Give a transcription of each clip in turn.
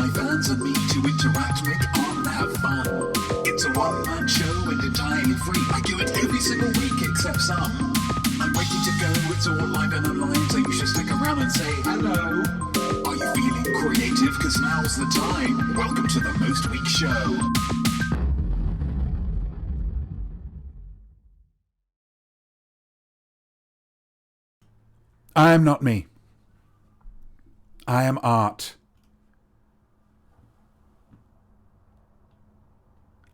my fans and me to interact, make on, have fun. It's a one-man show and entirely free. I do it every single week except some. I'm waiting to go, it's all live and online, so you should stick around and say hello. Are you feeling creative? Cause now's the time. Welcome to the Most Week Show. I am not me. I am art.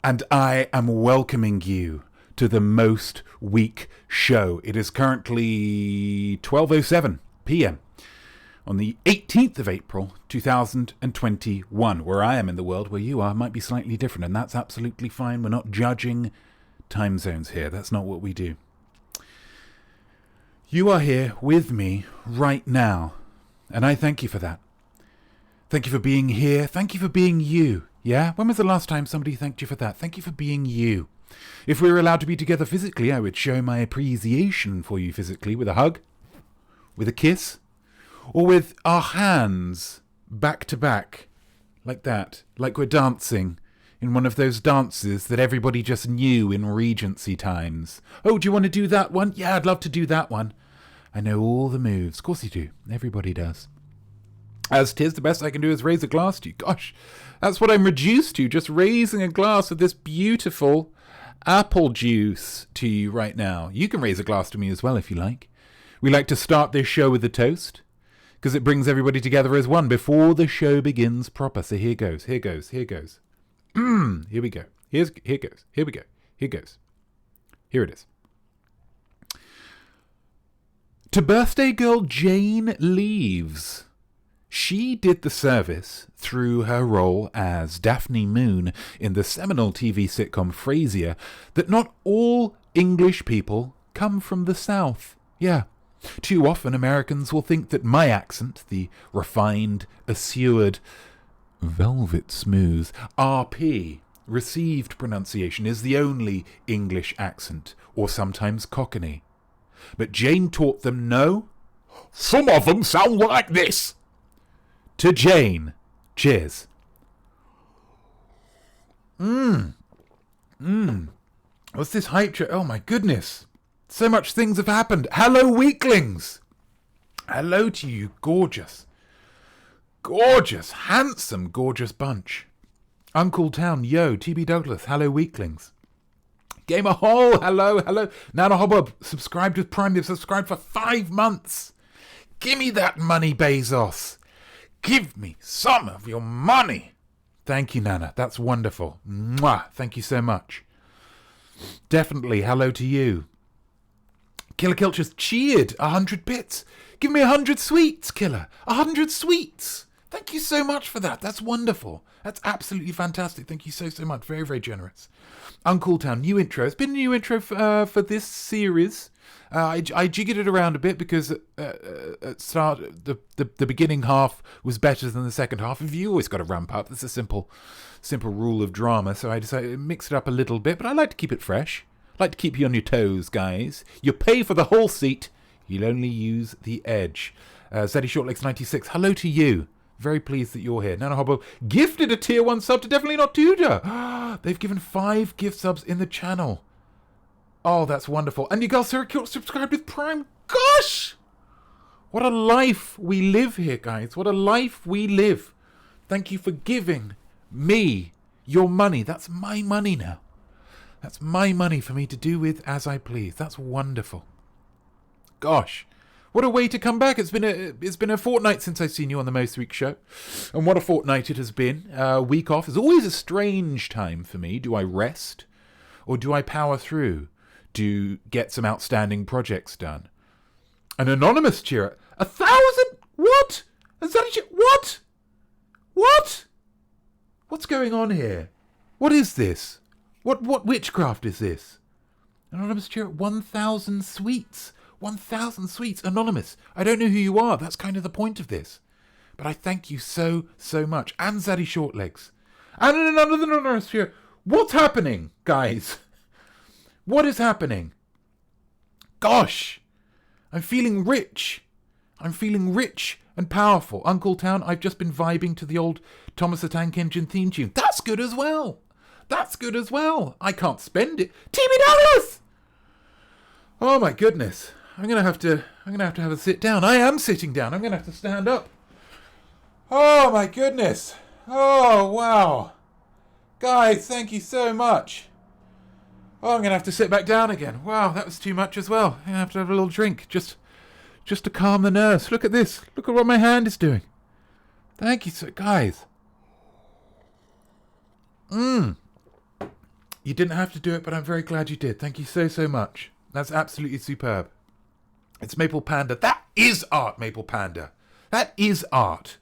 And I am welcoming you to the Most Week Show. It is currently 12:07 p.m. on the 18th of April 2021. Where I am in the world, where you are, might be slightly different, and that's absolutely fine. We're not judging time zones here. That's not what we do. You are here with me right now, and I thank you for that. Thank you for being here. Thank you for being you. Yeah? When was the last time somebody thanked you for that? Thank you for being you. If we were allowed to be together physically, I would show my appreciation for you physically with a hug, with a kiss, or with our hands back to back, like that, like we're dancing in one of those dances that everybody just knew in Regency times. Oh, do you want to do that one? Yeah, I'd love to do that one. I know all the moves. Of course you do. Everybody does. As 'tis, the best I can do is raise a glass to you. Gosh, that's what I'm reduced to, just raising a glass of this beautiful apple juice to you right now. You can raise a glass to me as well if you like. We like to start this show with a toast, because it brings everybody together as one before the show begins proper. So here goes, here goes, here goes. Here we go. Here goes. Here we go. Here goes. Here it is. To birthday girl Jane Leaves. She did the service through her role as Daphne Moon in the seminal TV sitcom Frasier that not all English people come from the South. Yeah. Too often Americans will think that my accent, the refined, assured, velvet smooth RP received pronunciation, is the only English accent, or sometimes Cockney. But Jane taught them no. Some of them sound like this. To Jane, cheers. What's this hype train? Oh my goodness. So much things have happened. Hello, weaklings. Hello to you, gorgeous, handsome, gorgeous bunch. Uncle Town, yo, TB Douglas, hello, weaklings. Gamer Hole, hello. Nana Hobbob, subscribed with Prime. They've subscribed for 5 months. Give me that money, Bezos. Give me some of your money. Thank you, Nana. That's wonderful. Mwah. Thank you so much. Definitely, hello to you. Killer Kilcher's cheered 100 bits. Give me 100 sweets, Killer. 100 sweets. Thank you so much for that. That's wonderful. That's absolutely fantastic. Thank you so much. Very, very generous. Uncle Town, new intro. It's been a new intro for this series. I jiggered it around a bit because at start the beginning half was better than the second half. And you always got to ramp up. That's a simple rule of drama. So I decided to mix it up a little bit, but I like to keep it fresh. I like to keep you on your toes, guys. You pay for the whole seat. You'll only use the edge. Zeddy Shortlegs 96. Hello to you. Very pleased that you're here. Nana Hobbo gifted a tier 1 sub to Definitely Not Tutor. They've given 5 gift subs in the channel. Oh, that's wonderful. And you guys are subscribed with Prime. Gosh! What a life we live here, guys. What a life we live. Thank you for giving me your money. That's my money now. That's my money for me to do with as I please. That's wonderful. Gosh. What a way to come back. It's been a fortnight since I've seen you on the Most Week Show. And what a fortnight it has been. Week off is always a strange time for me. Do I rest? Or do I power through to get some outstanding projects done? An anonymous cheerer. 1,000? What? Is that what? What? What's going on here? What is this? What witchcraft is this? Anonymous cheerer. 1,000 sweets. 1,000 sweets. Anonymous. I don't know who you are. That's kind of the point of this. But I thank you so much. And Zaddy Shortlegs. And another anonymous cheerer. What's happening, guys? What is happening? Gosh. I'm feeling rich. I'm feeling rich and powerful. Uncle Town, I've just been vibing to the old Thomas the Tank Engine theme tune. That's good as well. That's good as well. I can't spend it. TB Douglas! Oh my goodness. I'm gonna have to have a sit down. I am sitting down. I'm gonna have to stand up. Oh my goodness. Oh wow. Guys, thank you so much. Oh, I'm gonna have to sit back down again. Wow, that was too much as well. I'm gonna have to have a little drink just to calm the nerves. Look at this. Look at what my hand is doing. Thank you so, guys. You didn't have to do it, but I'm very glad you did. Thank you so, so much. That's absolutely superb. It's Maple Panda. That is art, Maple Panda. That is art.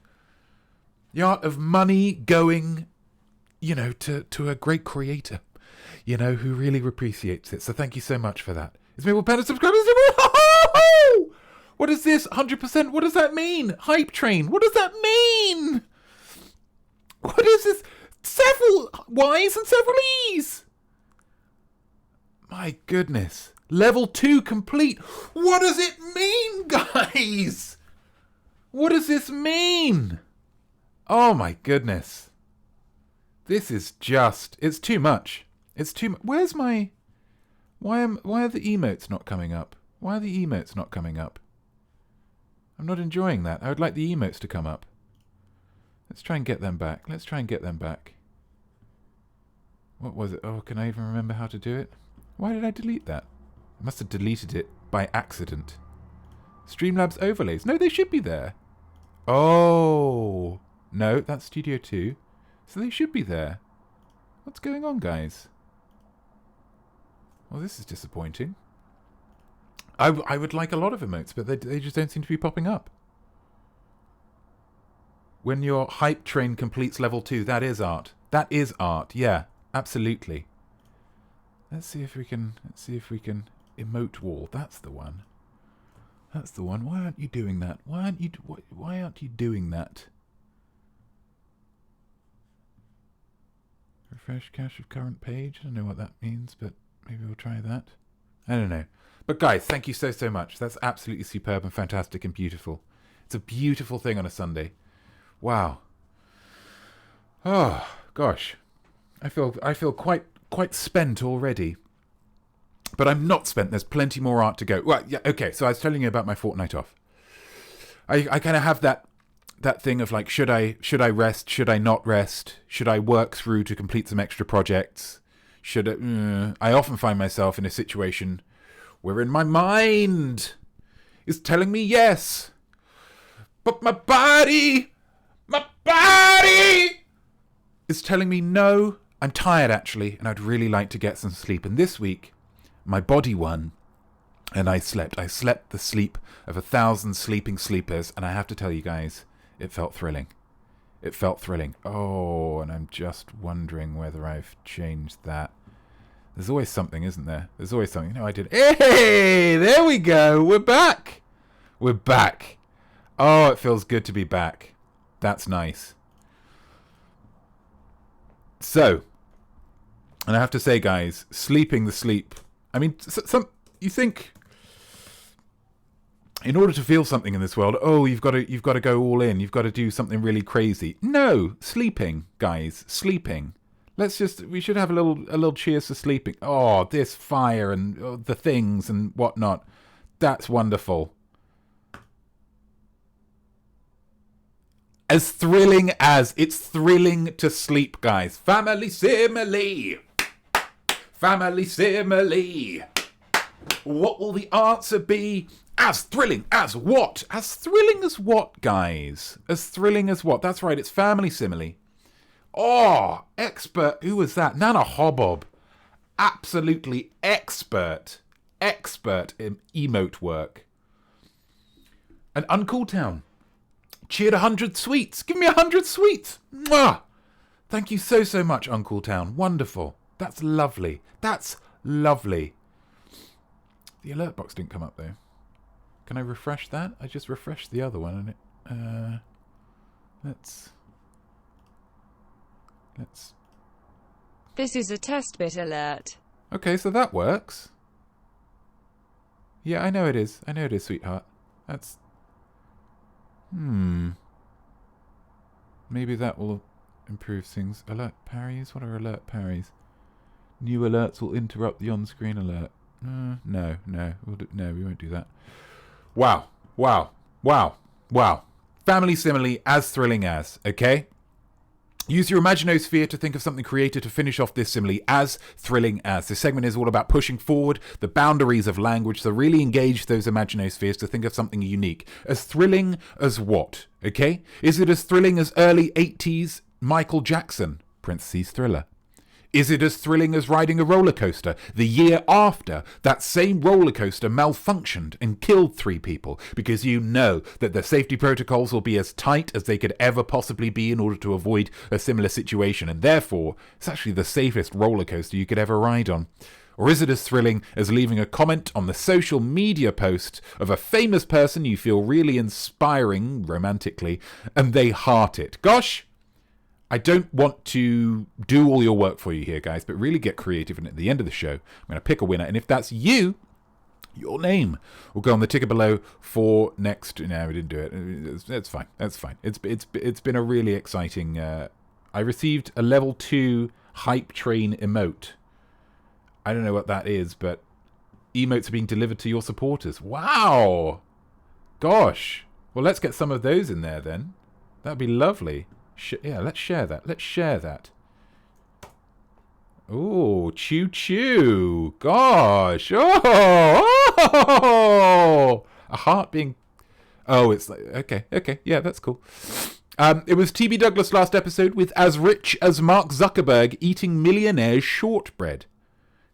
The art of money going, to a great creator, who really appreciates it. So thank you so much for that. It's Maple Panda. Subscribers. What is this? 100%. What does that mean? Hype train. What does that mean? What is this? Several Y's and several E's. My goodness. Level 2 complete. What does it mean, guys? What does this mean? Oh my goodness. This is just... It's too much. It's too much. Where's my... Why are the emotes not coming up? Why are the emotes not coming up? I'm not enjoying that. I would like the emotes to come up. Let's try and get them back. Let's try and get them back. What was it? Oh, can I even remember how to do it? Why did I delete that? I must have deleted it by accident. Streamlabs overlays. No, they should be there. Oh. No, that's Studio 2. So they should be there. What's going on, guys? Well, this is disappointing. I would like a lot of emotes, but they just don't seem to be popping up. When your hype train completes level 2, that is art. That is art. Yeah, absolutely. Let's see if we can emote wall. That's the one. That's the one. Why aren't you doing that? Why aren't you doing that? Refresh cache of current page. I don't know what that means, but maybe we'll try that. I don't know. But guys, thank you so, so much. That's absolutely superb and fantastic and beautiful. It's a beautiful thing on a Sunday. Wow. Oh, gosh. I feel quite spent already. But I'm not spent. There's plenty more art to go. Well, yeah, okay, so I was telling you about my fortnight off. I kind of have that thing of like, should I rest? Should I not rest? Should I work through to complete some extra projects? I often find myself in a situation wherein my mind is telling me yes, but my body is telling me no. I'm tired actually, and I'd really like to get some sleep. And this week, my body won, and I slept. I slept the sleep of 1,000 sleeping sleepers, and I have to tell you guys, it felt thrilling. It felt thrilling. Oh, and I'm just wondering whether I've changed that. There's always something, isn't there? There's always something. No, I did. Hey, there we go. We're back. We're back. Oh, it feels good to be back. That's nice. So, and I have to say, guys, sleeping the sleep. I mean, you think in order to feel something in this world, oh, you've got to go all in. You've got to do something really crazy. No, sleeping, guys, sleeping. We should have a little cheers for sleeping. Oh, this fire and the things and whatnot. That's wonderful. As thrilling as it's thrilling to sleep, guys. Family simile. Family simile. What will the answer be? As thrilling as what? As thrilling as what, guys? As thrilling as what? That's right, it's family simile. Oh, expert. Who was that? Nana Hobob. Absolutely expert. Expert in emote work. And Uncool Town. Cheered 100 sweets. Give me 100 sweets. Mwah! Thank you so, so much, Uncool Town. Wonderful. That's lovely. That's lovely. The alert box didn't come up, though. Can I refresh that? I just refreshed the other one, and let's... This is a test bit alert. Okay, so that works. Yeah, I know it is. I know it is, sweetheart. That's... Maybe that will improve things. Alert parries? What are alert parries? New alerts will interrupt the on-screen alert. No, we won't do that. Wow. Family simile as thrilling as, okay? Use your imaginosphere to think of something creative to finish off this simile as thrilling as. This segment is all about pushing forward the boundaries of language, so really engage those imaginospheres to think of something unique. As thrilling as what, okay? Is it as thrilling as early 80s Michael Jackson, parentheses Thriller? Is it as thrilling as riding a roller coaster the year after that same roller coaster malfunctioned and killed 3 people because you know that the safety protocols will be as tight as they could ever possibly be in order to avoid a similar situation, and therefore it's actually the safest roller coaster you could ever ride on? Or is it as thrilling as leaving a comment on the social media post of a famous person you feel really inspiring romantically and they heart it? Gosh! I don't want to do all your work for you here, guys, but really get creative. And at the end of the show, I'm going to pick a winner. And if that's you, your name will go on the ticker below for next. No, we didn't do it. That's fine. That's fine. It's been a really exciting. I received a level 2 hype train emote. I don't know what that is, but emotes are being delivered to your supporters. Wow. Gosh. Well, let's get some of those in there then. That'd be lovely. Yeah, let's share that. Oh, choo-choo. Gosh. Oh! A heart being... Oh, it's like... Okay. Yeah, that's cool. It was TB Douglas last episode with As Rich as Mark Zuckerberg eating millionaire's shortbread.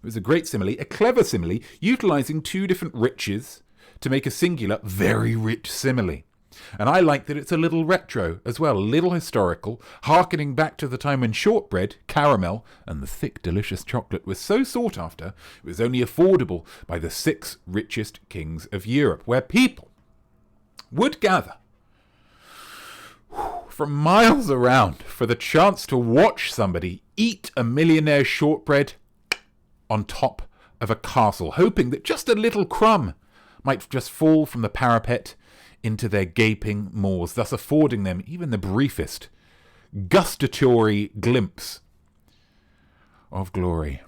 It was a great simile, a clever simile, utilising 2 different riches to make a singular, very rich simile. And I like that it's a little retro as well, a little historical, harkening back to the time when shortbread, caramel, and the thick, delicious chocolate was so sought after, it was only affordable by the 6 richest kings of Europe, where people would gather from miles around for the chance to watch somebody eat a millionaire's shortbread on top of a castle, hoping that just a little crumb might just fall from the parapet into their gaping maws, thus affording them even the briefest gustatory glimpse of glory.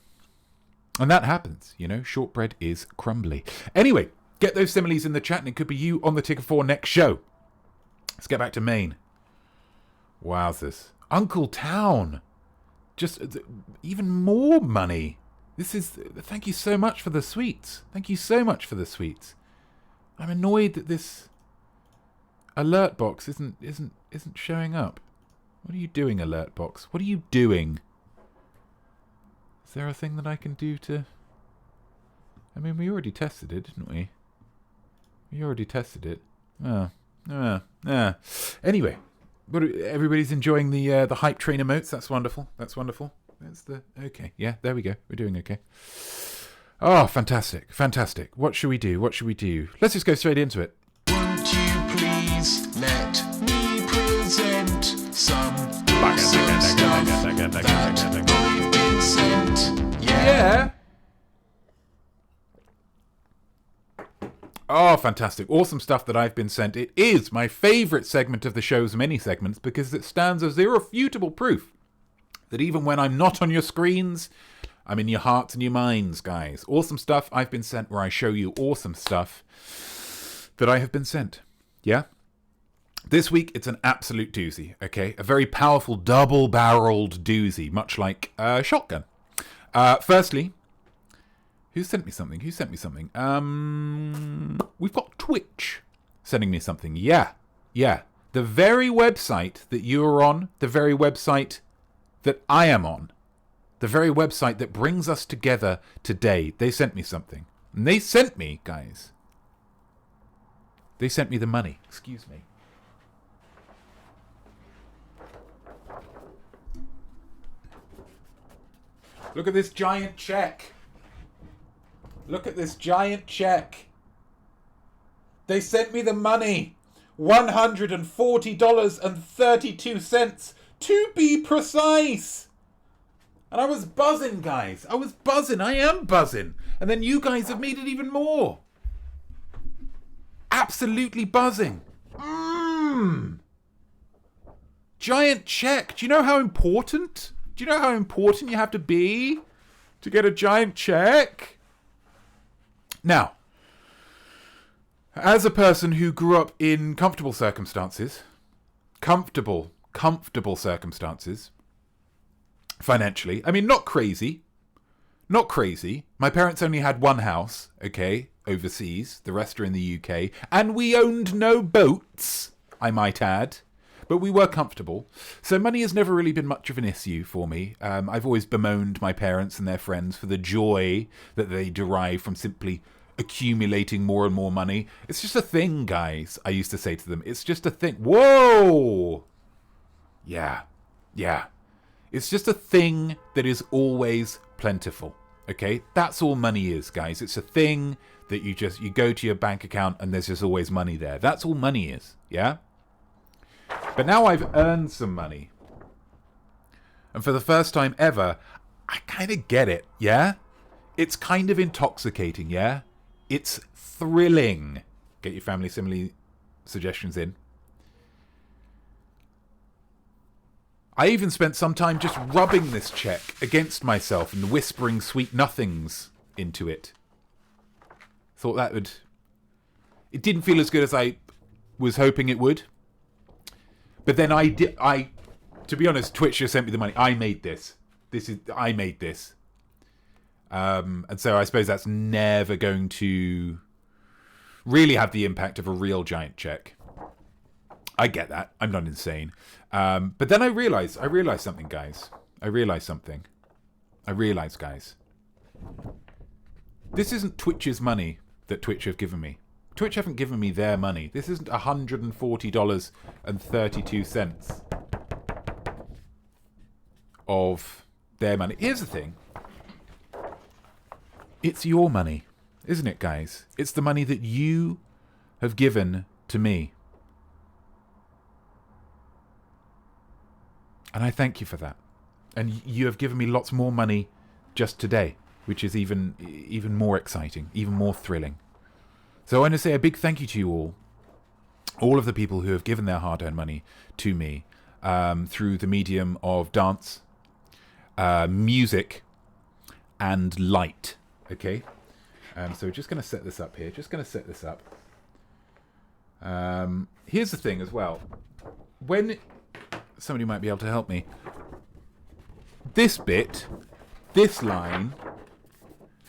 And that happens, you know, shortbread is crumbly. Anyway, get those similes in the chat and it could be you on the ticker for next show. Let's get back to Maine. Wowzers. Uncle Town. Just even more money. Thank you so much for the sweets. Thank you so much for the sweets. I'm annoyed that this alert box isn't showing up. What are you doing, alert box? What are you doing? Is there a thing that I can do to... I mean, we already tested it, didn't we? We already tested it. Anyway, everybody's enjoying the hype train emotes. That's wonderful. Okay. Yeah, there we go. We're doing okay. Oh, fantastic. What should we do? Let's just go straight into it. Won't you please let me present some awesome stuff that I've been sent? Yeah. Oh, fantastic. Awesome stuff that I've been sent. It is my favourite segment of the show's many segments because it stands as irrefutable proof that even when I'm not on your screens, I'm in your hearts and your minds, guys. Awesome stuff I've been sent, where I show you awesome stuff that I have been sent. Yeah? This week, it's an absolute doozy, okay? A very powerful double-barreled doozy, much like a shotgun. Firstly, who sent me something? We've got Twitch sending me something. Yeah. The very website that you're on, the very website that I am on, the very website that brings us together today, they sent me something. And they sent me, guys, they sent me the money. Excuse me. Look at this giant check. They sent me the money. $140.32 to be precise. And I was buzzing, guys. I am buzzing. And then you guys have made it even more. Absolutely buzzing. Giant check. Do you know how important? Do you know how important you have to be to get a giant check? Now, as a person who grew up in comfortable circumstances, comfortable circumstances, financially, I mean, not crazy. My parents only had one house, okay, overseas. The rest are in the UK. And we owned no boats, I might add. But we were comfortable. So money has never really been much of an issue for me. I've always bemoaned my parents and their friends for the joy that they derive from simply accumulating more and more money. It's just a thing, guys, I used to say to them. It's just a thing. Whoa! Yeah. It's just a thing that is always plentiful. Okay? That's all money is, guys. It's a thing that you go to your bank account and there's just always money there. That's all money is. Yeah? But now I've earned some money. And for the first time ever, I kind of get it, yeah? It's kind of intoxicating, yeah? It's thrilling. Get your family simile suggestions in. I even spent some time just rubbing this check against myself and whispering sweet nothings into it. Thought that would... It didn't feel as good as I was hoping it would. But then to be honest, Twitch just sent me the money. I made this. I made this. And so I suppose that's never going to really have the impact of a real giant check. I get that. I'm not insane. But then I realized something, guys. Guys. This isn't Twitch's money that Twitch have given me. Twitch haven't given me their money. This isn't $140.32 of their money. Here's the thing. It's your money, isn't it, guys? It's the money that you have given to me. And I thank you for that. And you have given me lots more money just today, which is even more exciting, even more thrilling. So I want to say a big thank you to you all of the people who have given their hard-earned money to me through the medium of dance, music, and light. Okay? So we're just going to set this up here. Here's the thing as well. When... Somebody might be able to help me. This bit, this line,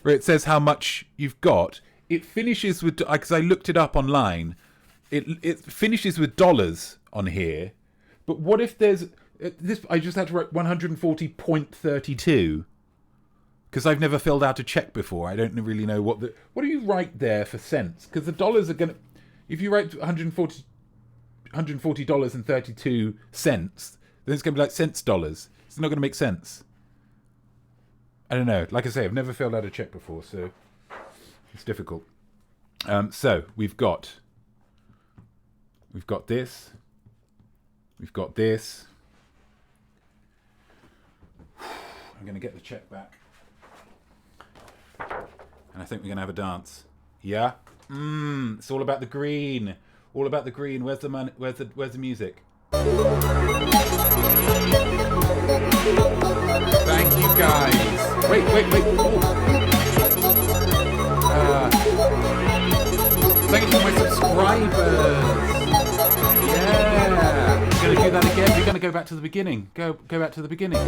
where it says how much you've got... It finishes with, because I looked it up online, it finishes with dollars on here. But what if there's this? I just had to write 140.32 because I've never filled out a check before. I don't really know what do you write there for cents? Because the dollars are gonna, if you write $140.32, then it's gonna be like cents dollars. It's not gonna make sense. I don't know. Like I say, I've never filled out a check before, so. It's difficult. So we've got this. We've got this. I'm going to get the check back, and I think we're going to have a dance. Yeah. It's all about the green. All about the green. Where's the money? Where's the music? Thank you, guys. Wait. Ooh. Thank you for my subscribers. Yeah. We're going to do that again. We're going to go back to the beginning. Go back to the beginning.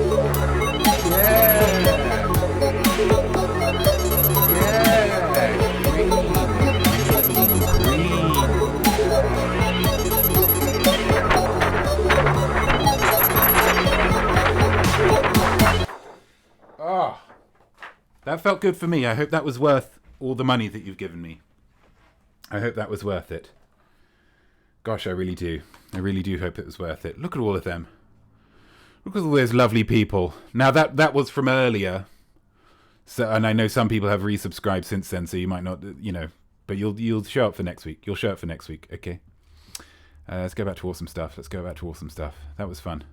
Yeah. Green. Oh, that felt good for me. I hope that was worth all the money that you've given me. I hope that was worth it. Gosh, I really do. I really do hope it was worth it. Look at all of them. Look at all those lovely people. Now that was from earlier. So, and I know some people have resubscribed since then, so you might not, but you'll show up for next week. You'll show up for next week, okay? Let's go back to awesome stuff. That was fun.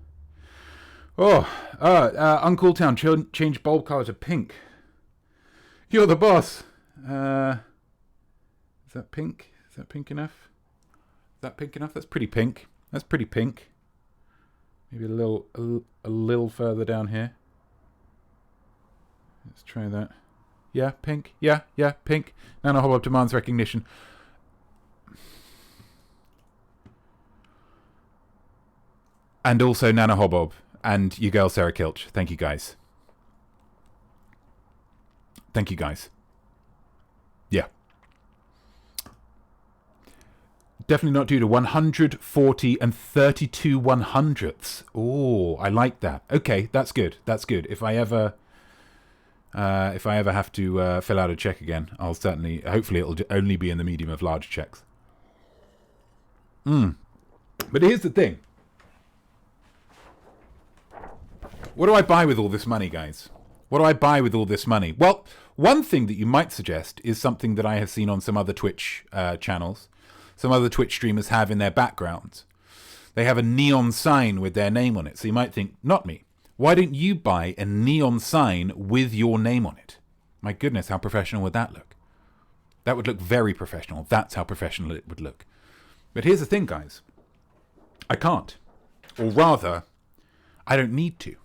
Uncool Town, change bulb color to pink. You're the boss. Is that pink? Is that pink enough? That's pretty pink. That's pretty pink. Maybe a little further down here. Let's try that. Yeah, pink. Yeah, pink. Nanohobob demands recognition. And also Nanohobob and your girl Sarah Kilch. Thank you guys. Thank you guys. Yeah. Definitely not due to 140 and 32 100ths. Oh, I like that. Okay, that's good. That's good. If I ever have to fill out a check again, I'll certainly. Hopefully, it'll only be in the medium of large checks. But here's the thing. What do I buy with all this money, guys? What do I buy with all this money? Well, one thing that you might suggest is something that I have seen on some other Twitch channels. Some other Twitch streamers have in their backgrounds. They have a neon sign with their name on it. So you might think, Notme, why don't you buy a neon sign with your name on it? My goodness, how professional would that look? That would look very professional. That's how professional it would look. But here's the thing, guys. I can't. Or rather, I don't need to.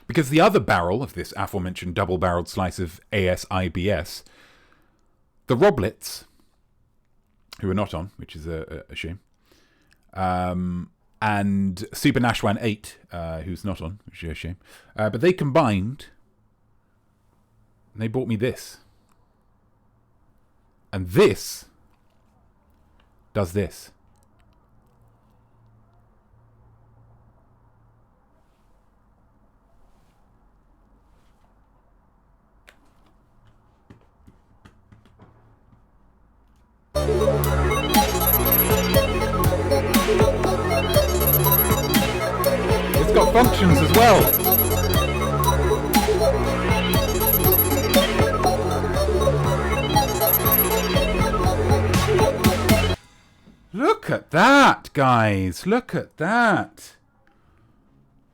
Because the other barrel of this aforementioned double-barreled slice of ASIBS, the Roblets, who are not on, which is a shame, and Super Nashwan 8, who's not on, which is a shame, but they combined, and they bought me this. And this does this. It's got functions as well. Look at that, guys. Look at that.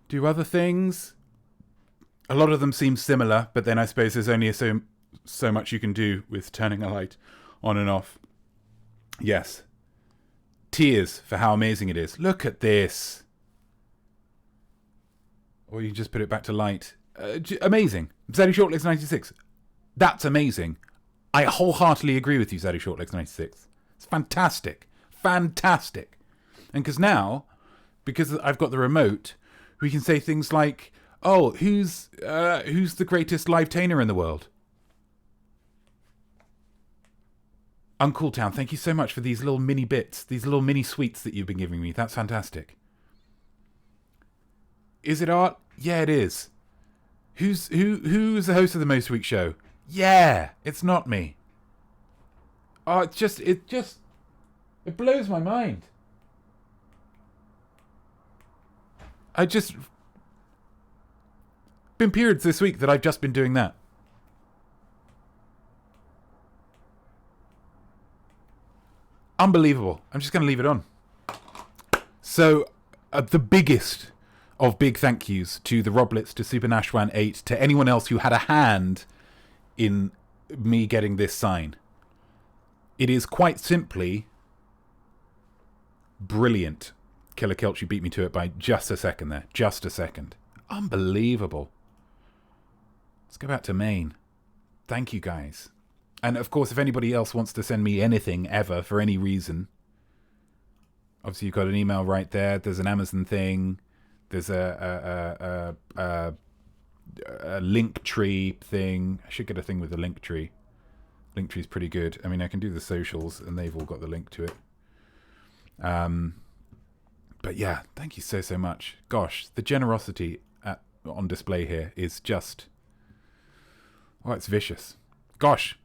Do other things. A lot of them seem similar, but then I suppose there's only so much you can do with turning a light on and off. Yes. Tears for how amazing it is. Look at this. Or you just put it back to light. Amazing. Zaddy Shortlegs 96. That's amazing. I wholeheartedly agree with you, Zaddy Shortlegs 96. It's fantastic. Fantastic. And because I've got the remote, we can say things like, oh, who's the greatest live tainer in the world? Uncle Town, thank you so much for these little mini bits, these little mini sweets that you've been giving me. That's fantastic. Is it art? Yeah, it is. Who's the host of the Most Week show? Yeah, it's not me. Oh, it blows my mind. Been periods this week that I've just been doing that. Unbelievable. I'm just going to leave it on. So, the biggest of big thank yous to the Roblets, to Super Nashwan 8, to anyone else who had a hand in me getting this sign. It is quite simply brilliant. Killer Kelch, you beat me to it by just a second there. Just a second. Unbelievable. Let's go back to Maine. Thank you, guys. And, of course, if anybody else wants to send me anything ever for any reason, obviously you've got an email right there. There's an Amazon thing. There's a link tree thing. I should get a thing with a link tree. Link tree's pretty good. I mean, I can do the socials, and they've all got the link to it. But yeah, thank you so much. Gosh, the generosity on display here is just... Oh, it's vicious. Gosh,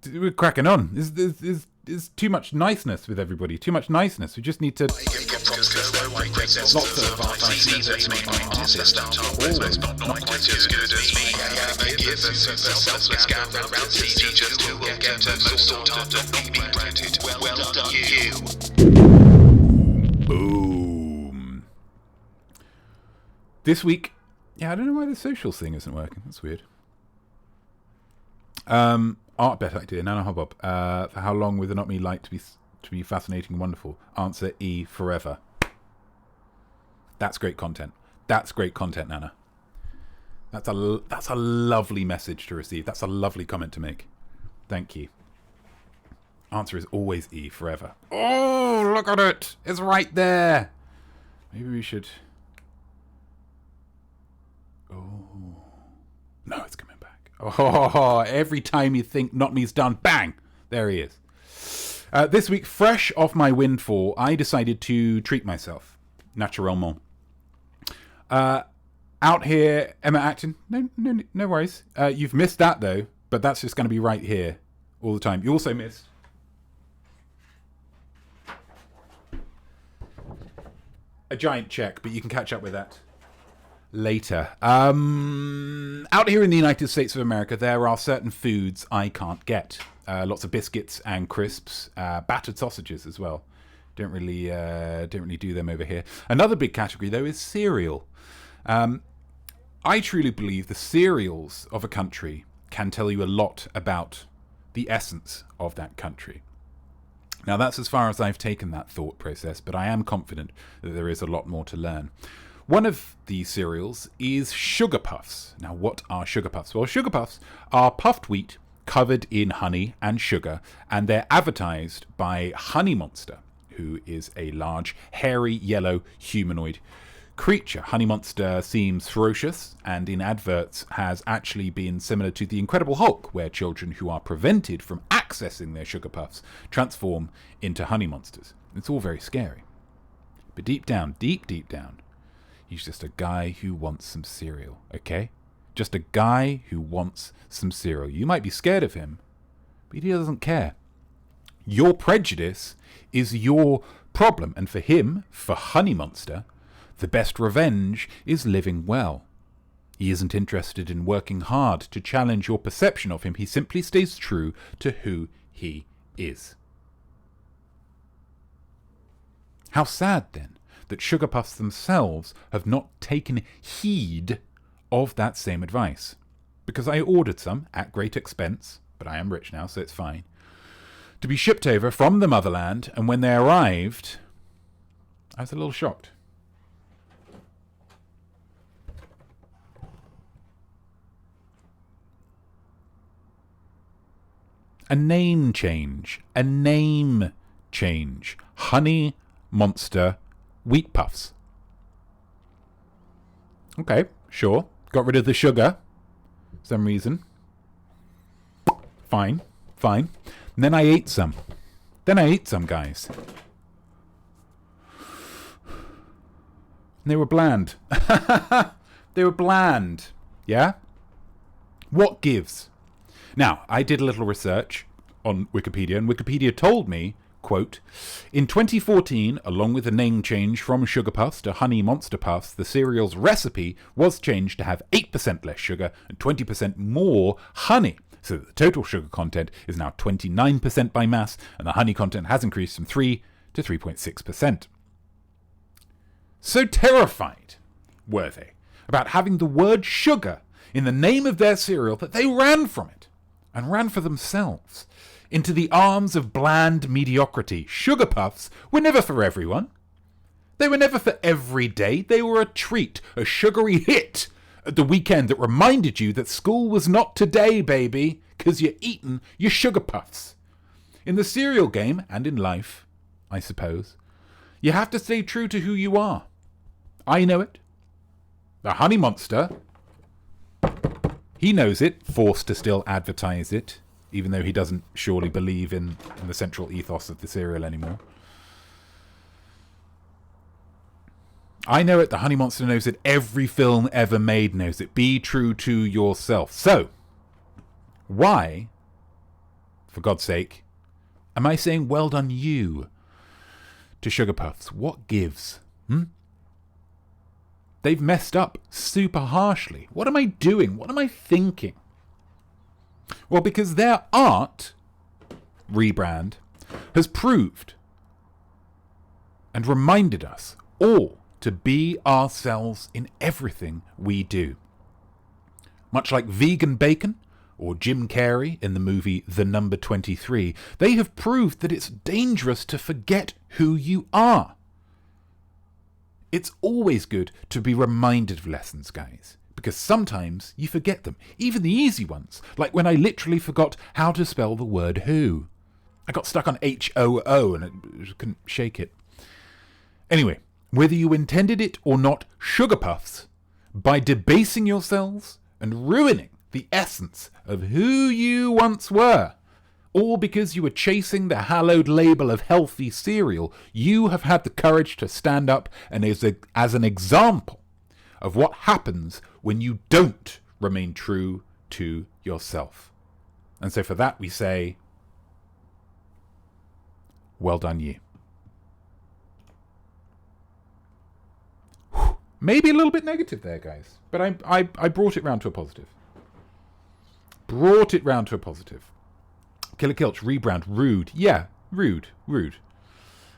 we're cracking on. There's too much niceness with everybody. Too much niceness. We just need to... Boom. This week... Yeah, I don't know why the socials thing isn't working. That's weird. Art bet idea, Nano Hubbub. For how long would the Notme like to be to be fascinating and wonderful. Answer E, forever. That's great content. That's great content, Nana. That's a lovely message to receive. That's a lovely comment to make. Thank you. Answer is always E, forever. Oh, look at it. It's right there. Maybe we should... Oh. No, it's coming back. Oh, every time you think Notme's done, bang! There he is. This week, fresh off my windfall, I decided to treat myself. Naturellement. Out here, Emma Acton. No worries. You've missed that, though, but that's just going to be right here all the time. You also missed... a giant check, but you can catch up with that later. Out here in the United States of America, there are certain foods I can't get. Lots of biscuits and crisps, battered sausages as well. Don't really do them over here. Another big category though is cereal. I truly believe the cereals of a country can tell you a lot about the essence of that country. Now, that's as far as I've taken that thought process, but I am confident that there is a lot more to learn. One of these cereals is Sugar Puffs. Now, what are Sugar Puffs? Well, Sugar Puffs are puffed wheat covered in honey and sugar, and they're advertised by Honey Monster, who is a large, hairy, yellow humanoid creature. Honey Monster seems ferocious, and in adverts has actually been similar to the Incredible Hulk, where children who are prevented from accessing their Sugar Puffs transform into honey monsters. It's all very scary. But deep down, deep down, he's just a guy who wants some cereal, okay? Just a guy who wants some cereal. You might be scared of him, but he doesn't care. Your prejudice is your problem, and for him, for Honey Monster, the best revenge is living well. He isn't interested in working hard to challenge your perception of him. He simply stays true to who he is. How sad, then, that Sugar Puffs themselves have not taken heed of that same advice. Because I ordered some at great expense, but I am rich now, so it's fine, to be shipped over from the motherland, and when they arrived, I was a little shocked. A name change. A name change. Honey Monster Wheat Puffs. Okay, sure. Got rid of the sugar. For some reason. Fine. And then I ate some. Guys. And they were bland. They were bland. Yeah? What gives? Now, I did a little research on Wikipedia, and Wikipedia told me, quote, in 2014, along with the name change from Sugar Puffs to Honey Monster Puffs, the cereal's recipe was changed to have 8% less sugar and 20% more honey, so that the total sugar content is now 29% by mass, and the honey content has increased from 3 to 3.6%. So terrified were they about having the word sugar in the name of their cereal that they ran from it. And ran for themselves into the arms of bland mediocrity. Sugar Puffs were never for everyone. They were never for every day. They were a treat, a sugary hit at the weekend that reminded you that school was not today, baby, because you're eating your Sugar Puffs. In the cereal game, and in life, I suppose, you have to stay true to who you are. I know it. The Honey Monster... he knows it, forced to still advertise it, even though he doesn't surely believe in the central ethos of the cereal anymore. I know it, the Honey Monster knows it, every film ever made knows it. Be true to yourself. So, why, for God's sake, am I saying well done you to Sugar Puffs? What gives? They've messed up super harshly. What am I doing? What am I thinking? Well, because their art rebrand has proved and reminded us all to be ourselves in everything we do. Much like vegan bacon or Jim Carrey in the movie The Number 23, they have proved that it's dangerous to forget who you are. It's always good to be reminded of lessons, guys, because sometimes you forget them, even the easy ones, like when I literally forgot how to spell the word who. I got stuck on H-O-O and I couldn't shake it. Anyway, whether you intended it or not, sugar puffs, by debasing yourselves and ruining the essence of who you once were, all because you were chasing the hallowed label of healthy cereal, you have had the courage to stand up and as an example of what happens when you don't remain true to yourself. And so for that we say, well done you. Maybe a little bit negative there, guys, but I brought it round to a positive. Killer Kilch, rebrand, rude. Yeah, rude.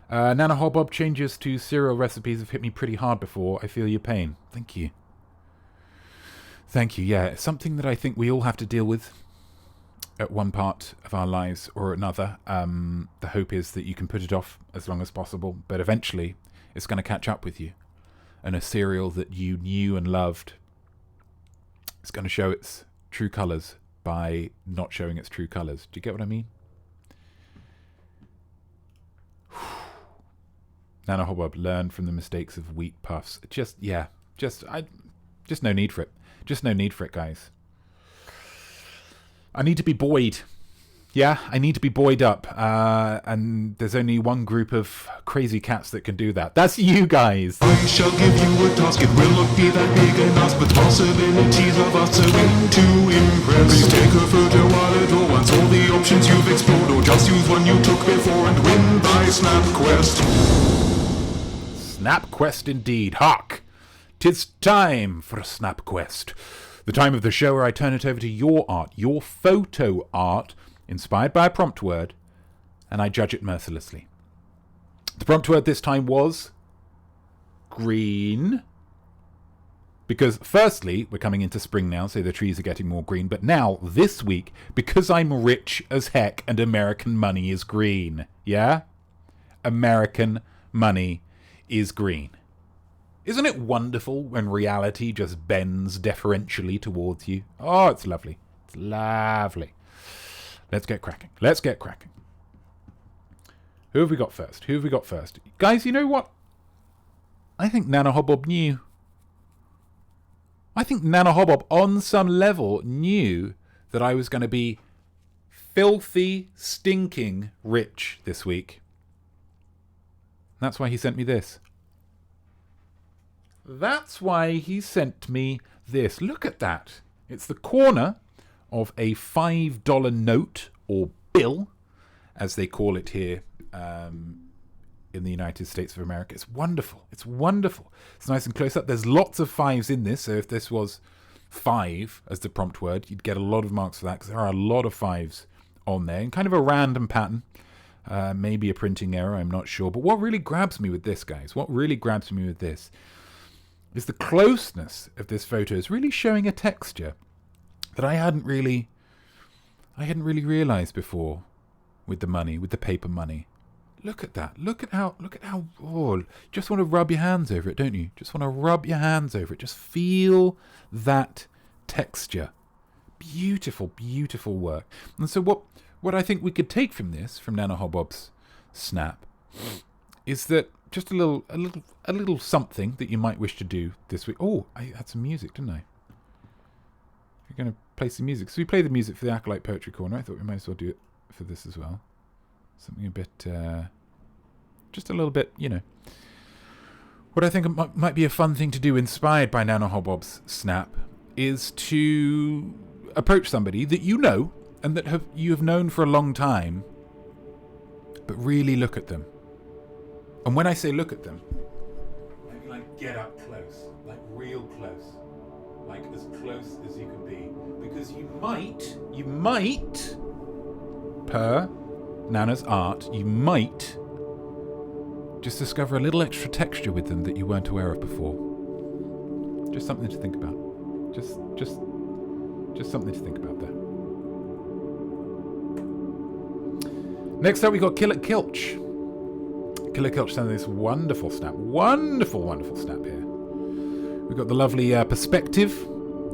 Nana Hobbob, changes to cereal recipes have hit me pretty hard before. I feel your pain. Thank you. Yeah, it's something that I think we all have to deal with at one part of our lives or another. The hope is that you can put it off as long as possible, but eventually it's going to catch up with you. And a cereal that you knew and loved is going to show its true colours by not showing its true colours. Do you get what I mean? Nana Hobbob, learn from the mistakes of wheat puffs. Just no need for it. Just no need for it, guys. I need to be buoyed. Yeah, I need to be buoyed up. And there's only one group of crazy cats that can do that. That's you guys. I shall give you a task, it will not be that big an ask, but possibilities of us are in to impress. Please take a photo while at all, once all the options you've explored, or just use one you took before and win by Snap Quest. Snap Quest indeed. Hark! 'Tis time for a Snap Quest. The time of the show where I turn it over to your art, your photo art, inspired by a prompt word, and I judge it mercilessly. The prompt word this time was green. Because firstly, we're coming into spring now, so the trees are getting more green. But now, this week, because I'm rich as heck and American money is green. Yeah? American money is green. Isn't it wonderful when reality just bends deferentially towards you? Oh, it's lovely. It's lovely. Let's get cracking. Who have we got first? Guys, you know what? I think Nana Hobbob knew. I think Nana Hobbob, on some level, knew that I was going to be filthy, stinking rich this week. That's why he sent me this. Look at that. It's the corner of a $5 note, or bill, as they call it here in the United States of America. It's wonderful. It's nice and close up. There's lots of fives in this, so if this was 5 as the prompt word, you'd get a lot of marks for that, because there are a lot of 5s on there, in kind of a random pattern. Maybe a printing error, I'm not sure. But what really grabs me with this, guys, is the closeness of this photo is really showing a texture that I hadn't really realized before with the paper money. Look at that. Look at how, just want to rub your hands over it, don't you? Just feel that texture. Beautiful, beautiful work. And so what I think we could take from this, from Nana Hobbob's snap, is that just a little something that you might wish to do this week. Oh, I had some music, didn't I? We're going to play some music. So we play the music for the Acolyte Poetry Corner. I thought we might as well do it for this as well. Something a bit, just a little bit, What I think might be a fun thing to do, inspired by Nana Hobbob's snap, is to approach somebody that you know and that you have known for a long time, but really look at them. And when I say look at them, I mean like get up close, like real close, like as close as you can be, because you might, per Nana's art, you might just discover a little extra texture with them that you weren't aware of before. Just something to think about. Just something to think about there. Next up, we got Killer Kilch. Killer Kilch sending this wonderful snap. Wonderful snap here. We've got the lovely perspective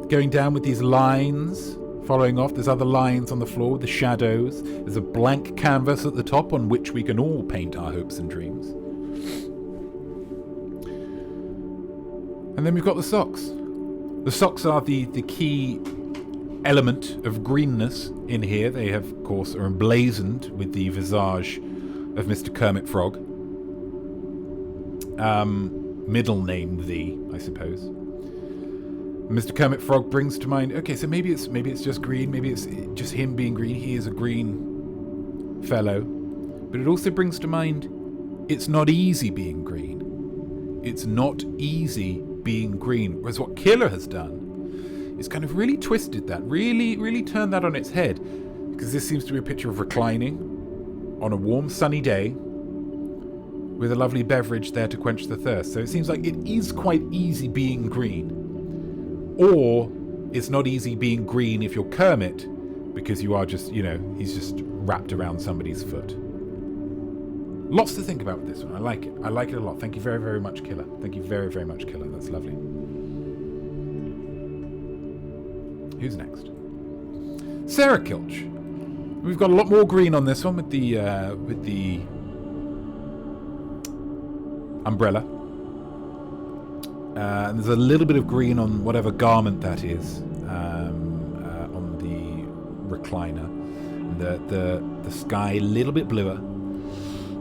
going down with these lines following off. There's other lines on the floor with the shadows. There's a blank canvas at the top on which we can all paint our hopes and dreams. And then we've got the socks. The socks are the key element of greenness in here. They have, of course, are emblazoned with the visage of Mr. Kermit Frog. Middle name the, I suppose. Mr. Kermit Frog brings to mind, okay, so maybe it's just green, maybe it's just him being green. He is a green fellow. But it also brings to mind, it's not easy being green. It's not easy being green. Whereas what Killer has done is kind of really twisted that, really turned that on its head. Because this seems to be a picture of reclining on a warm, sunny day with a lovely beverage there to quench the thirst. So it seems like it is quite easy being green. Or it's not easy being green if you're Kermit, because you are just, he's just wrapped around somebody's foot. Lots to think about with this one. I like it. I like it a lot. Thank you very, very much, Killer. Thank you very, very much, Killer. That's lovely. Who's next? Sarah Kilch. We've got a lot more green on this one with the umbrella. And there's a little bit of green on whatever garment that is on the recliner. The sky a little bit bluer.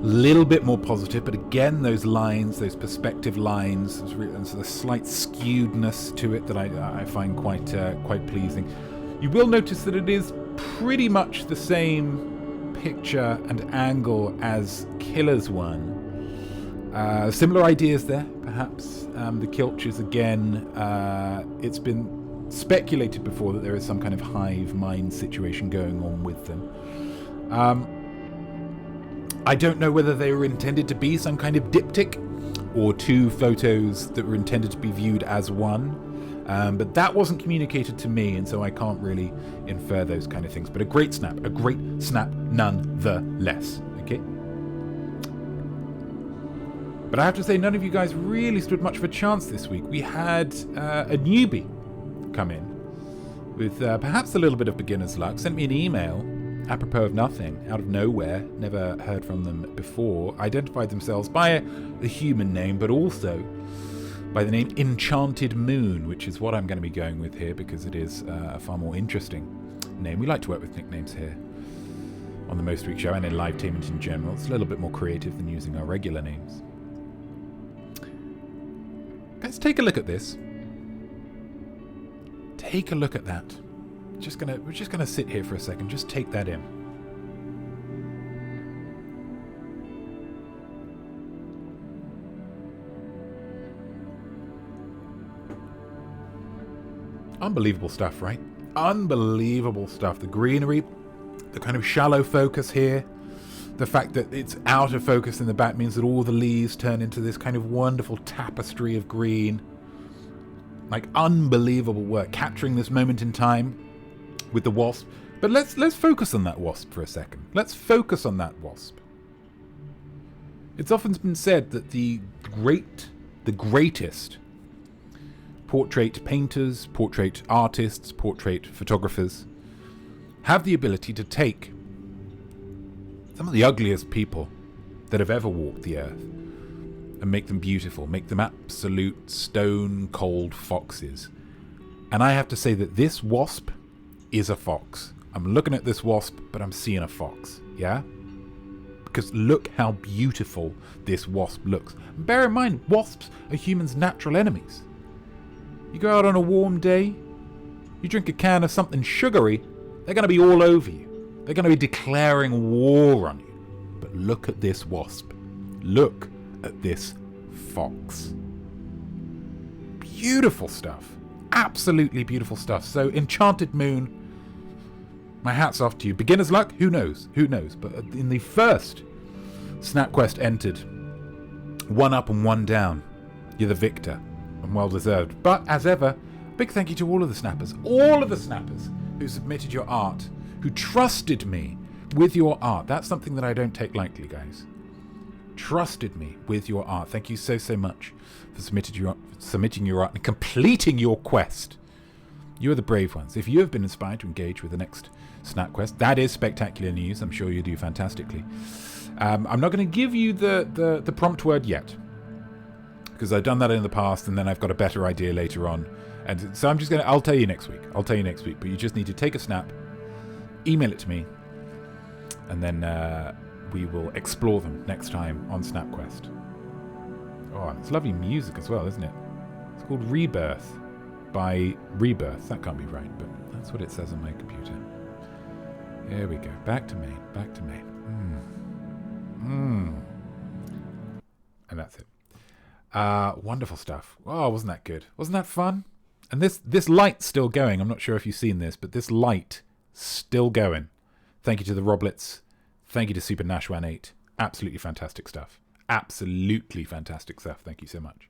Little bit more positive, but again, those lines, those perspective lines, and so the slight skewedness to it that I find quite pleasing. You will notice that it is pretty much the same picture and angle as Killer's one. Similar ideas there, perhaps. The Kilches again. It's been speculated before that there is some kind of hive mind situation going on with them. I don't know whether they were intended to be some kind of diptych or two photos that were intended to be viewed as one, but that wasn't communicated to me, and so I can't really infer those kind of things. But a great snap nonetheless, okay? But I have to say, none of you guys really stood much of a chance this week. We had a newbie come in with perhaps a little bit of beginner's luck, sent me an email apropos of nothing, out of nowhere, never heard from them before, identified themselves by the human name, but also by the name Enchanted Moon, which is what I'm going to be going with here because it is a far more interesting name. We like to work with nicknames here on the Most Week Show and in Livetainment in general. It's a little bit more creative than using our regular names. Let's take a look at this. Take a look at that. We're just gonna sit here for a second. Just take that in. Unbelievable stuff, right? Unbelievable stuff. The greenery, the kind of shallow focus here, the fact that it's out of focus in the back means that all the leaves turn into this kind of wonderful tapestry of green. Like unbelievable work, capturing this moment in time with the wasp. But let's focus on that wasp for a second. Let's focus on that wasp. It's often been said that the greatest portrait painters, portrait artists, portrait photographers have the ability to take some of the ugliest people that have ever walked the earth and make them beautiful, make them absolute stone cold foxes. And I have to say that this wasp is a fox. I'm looking at this wasp, but I'm seeing a fox, yeah? Because look how beautiful this wasp looks. And bear in mind, wasps are humans' natural enemies. You go out on a warm day, you drink a can of something sugary, they're going to be all over you. They're going to be declaring war on you. But look at this wasp. Look at this fox. Beautiful stuff. Absolutely beautiful stuff. So, Enchanted Moon, my hat's off to you. Beginner's luck? Who knows? Who knows? But in the first Snap Quest entered, 1 up and 1 down. You're the victor, and well deserved. But as ever, big thank you to all of the snappers who submitted your art, who trusted me with your art. That's something that I don't take lightly, guys. Trusted me with your art. Thank you so much for submitting your art and completing your quest. You are the brave ones. If you have been inspired to engage with the next Snap quest, that is spectacular news. I'm sure you do fantastically. I'm not going to give you the prompt word yet, because I've done that in the past, and then I've got a better idea later on. And so I'll tell you next week. But you just need to take a snap, email it to me, and then we will explore them next time on SnapQuest. Oh, it's lovely music as well, isn't it? It's called Rebirth by Rebirth. That can't be right, but that's what it says on my computer. Here we go. Back to main. And that's it. Wonderful stuff. Oh, wasn't that good? Wasn't that fun? And this light's still going. I'm not sure if you've seen this, but this light still going. Thank you to the Roblets. Thank you to Super Nashwan 8. Absolutely fantastic stuff. Absolutely fantastic stuff. Thank you so much.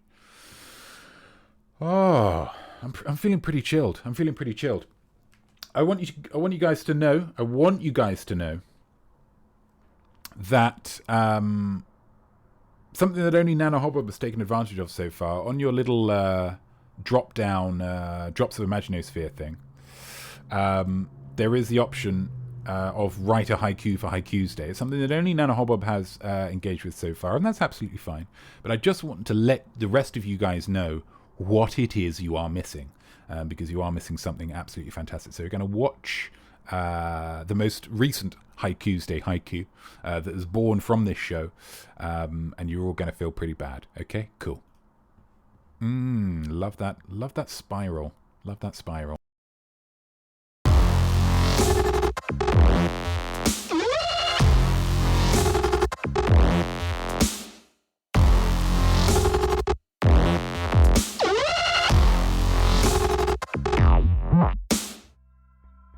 Oh, I'm feeling pretty chilled. I want you guys to know that something that only Nano Hobbob has taken advantage of so far on your little drop down drops of imaginosphere thing. There is the option of write a haiku for Haiku's Day. It's something that only Nano Hobbob has engaged with so far, and that's absolutely fine. But I just want to let the rest of you guys know what it is you are missing, because you are missing something absolutely fantastic. So you're going to watch the most recent Haiku's Day haiku that is born from this show, and you're all going to feel pretty bad. Okay, cool. Love that spiral. Love that spiral.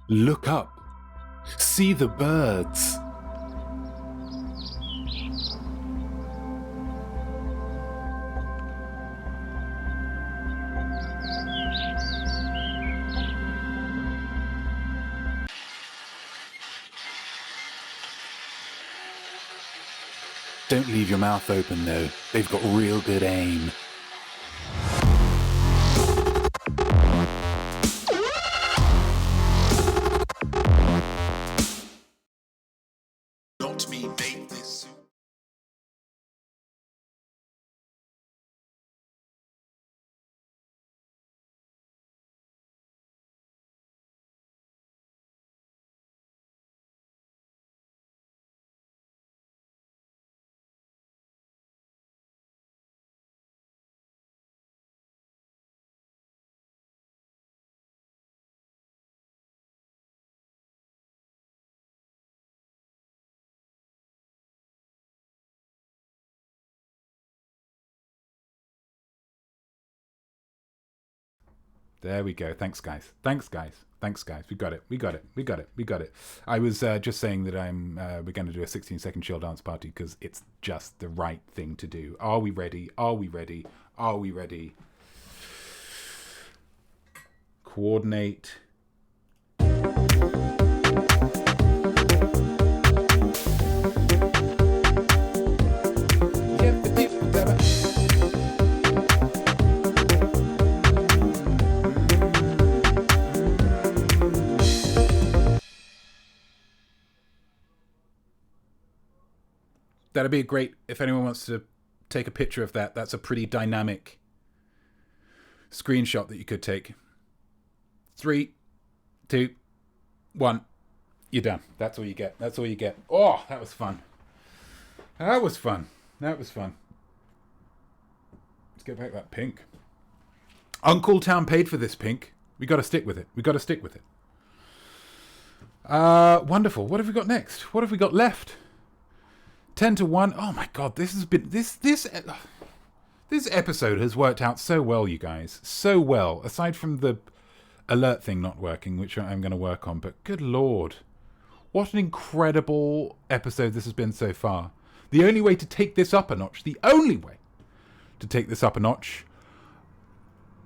Look up. See the birds. Don't leave your mouth open though. They've got real good aim. Notme made this. There we go. Thanks, guys. We got it. I was just saying that we're going to do a 16-second chill dance party because it's just the right thing to do. Are we ready? Coordinate. That'd be great if anyone wants to take a picture of that. That's a pretty dynamic screenshot that you could take. 3, 2, 1. You're done. That's all you get. Oh, that was fun. Let's get back that pink. Uncle Town paid for this pink. We got to stick with it. Wonderful. What have we got next? What have we got left? 10-1. Oh my god, this has been this episode has worked out so well, you guys. So well. Aside from the alert thing not working, which I'm going to work on, but good lord. What an incredible episode this has been so far. The only way to take this up a notch,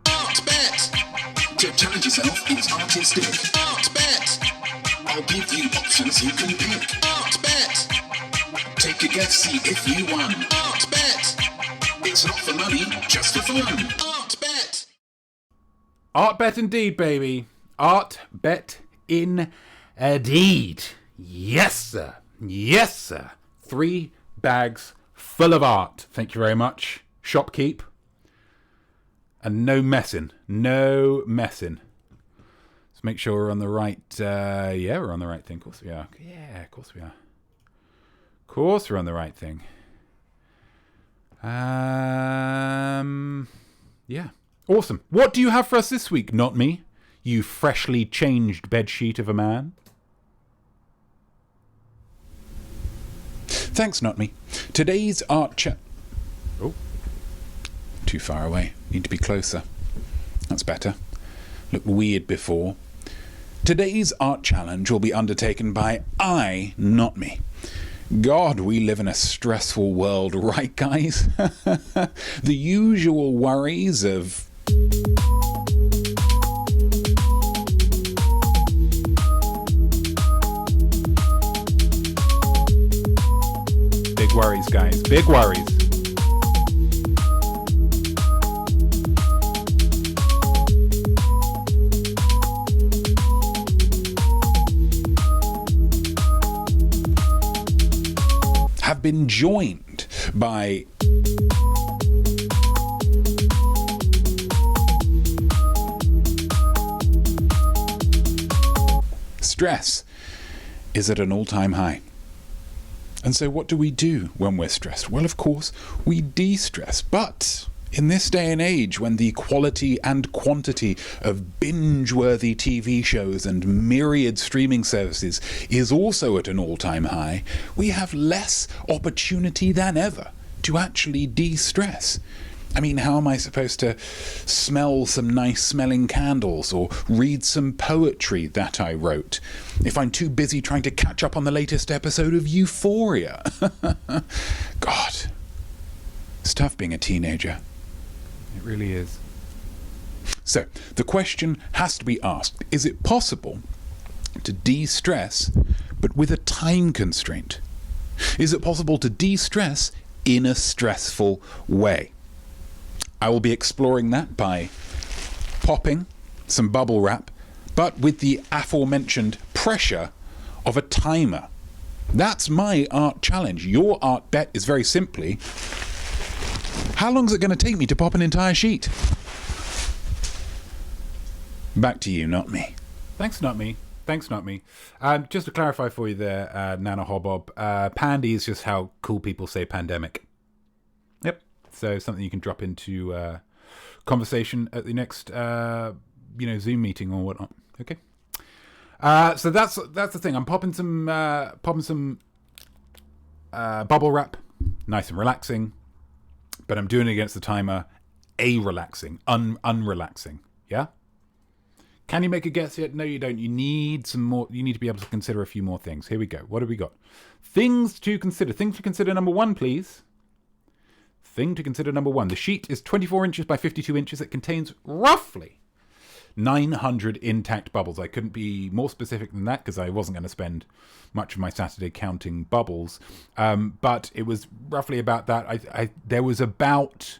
Art bet! To challenge yourself is artistic. Art bet! I'll give you options you can pick. Art bet! Take a guess, see if you won. Art bet! It's not for money, just for fun. Art bet! Art bet indeed, baby. Art bet indeed. Yes, sir. Yes, sir. 3 bags full of art. Thank you very much. Shopkeep. And no messing. No messing. Let's make sure we're on the right... yeah, we're on the right thing. Of course we are. Yeah, of course we are. Of course we're on the right thing. Yeah. Awesome. What do you have for us this week, Notme? You freshly changed bedsheet of a man. Thanks, Notme. Today's art chat... Oh. Too far away. Need to be closer. That's better. Looked weird before. Today's art challenge will be undertaken by Notme. God, we live in a stressful world, right, guys? The usual worries of... Big worries, guys. Big worries. have been joined by stress is at an all-time high. And so what do we do when we're stressed? Well, of course, we de-stress. But in this day and age, when the quality and quantity of binge-worthy TV shows and myriad streaming services is also at an all-time high, we have less opportunity than ever to actually de-stress. I mean, how am I supposed to smell some nice-smelling candles or read some poetry that I wrote if I'm too busy trying to catch up on the latest episode of Euphoria? God, it's tough being a teenager. It really is. So, the question has to be asked, is it possible to de-stress but with a time constraint? Is it possible to de-stress in a stressful way? I will be exploring that by popping some bubble wrap, but with the aforementioned pressure of a timer. That's my art challenge. Your art bet is very simply, how long is it going to take me to pop an entire sheet? Back to you, not me. Thanks, not me. Thanks, not me. Just to clarify for you there, Nana Hobob, pandy is just how cool people say pandemic. Yep. So something you can drop into conversation at the next, Zoom meeting or whatnot. Okay. So that's the thing. I'm popping some bubble wrap, nice and relaxing, but I'm doing it against the timer, relaxing, unrelaxing. Yeah. Can you make a guess yet? No, you don't. You need some more. You need to be able to consider a few more things. Here we go. What have we got? Things to consider. Things to consider. Number 1, please. Thing to consider number 1. The sheet is 24 inches by 52 inches. It contains roughly 900 intact bubbles. I couldn't be more specific than that because I wasn't going to spend much of my Saturday counting bubbles. But it was roughly about that. There was about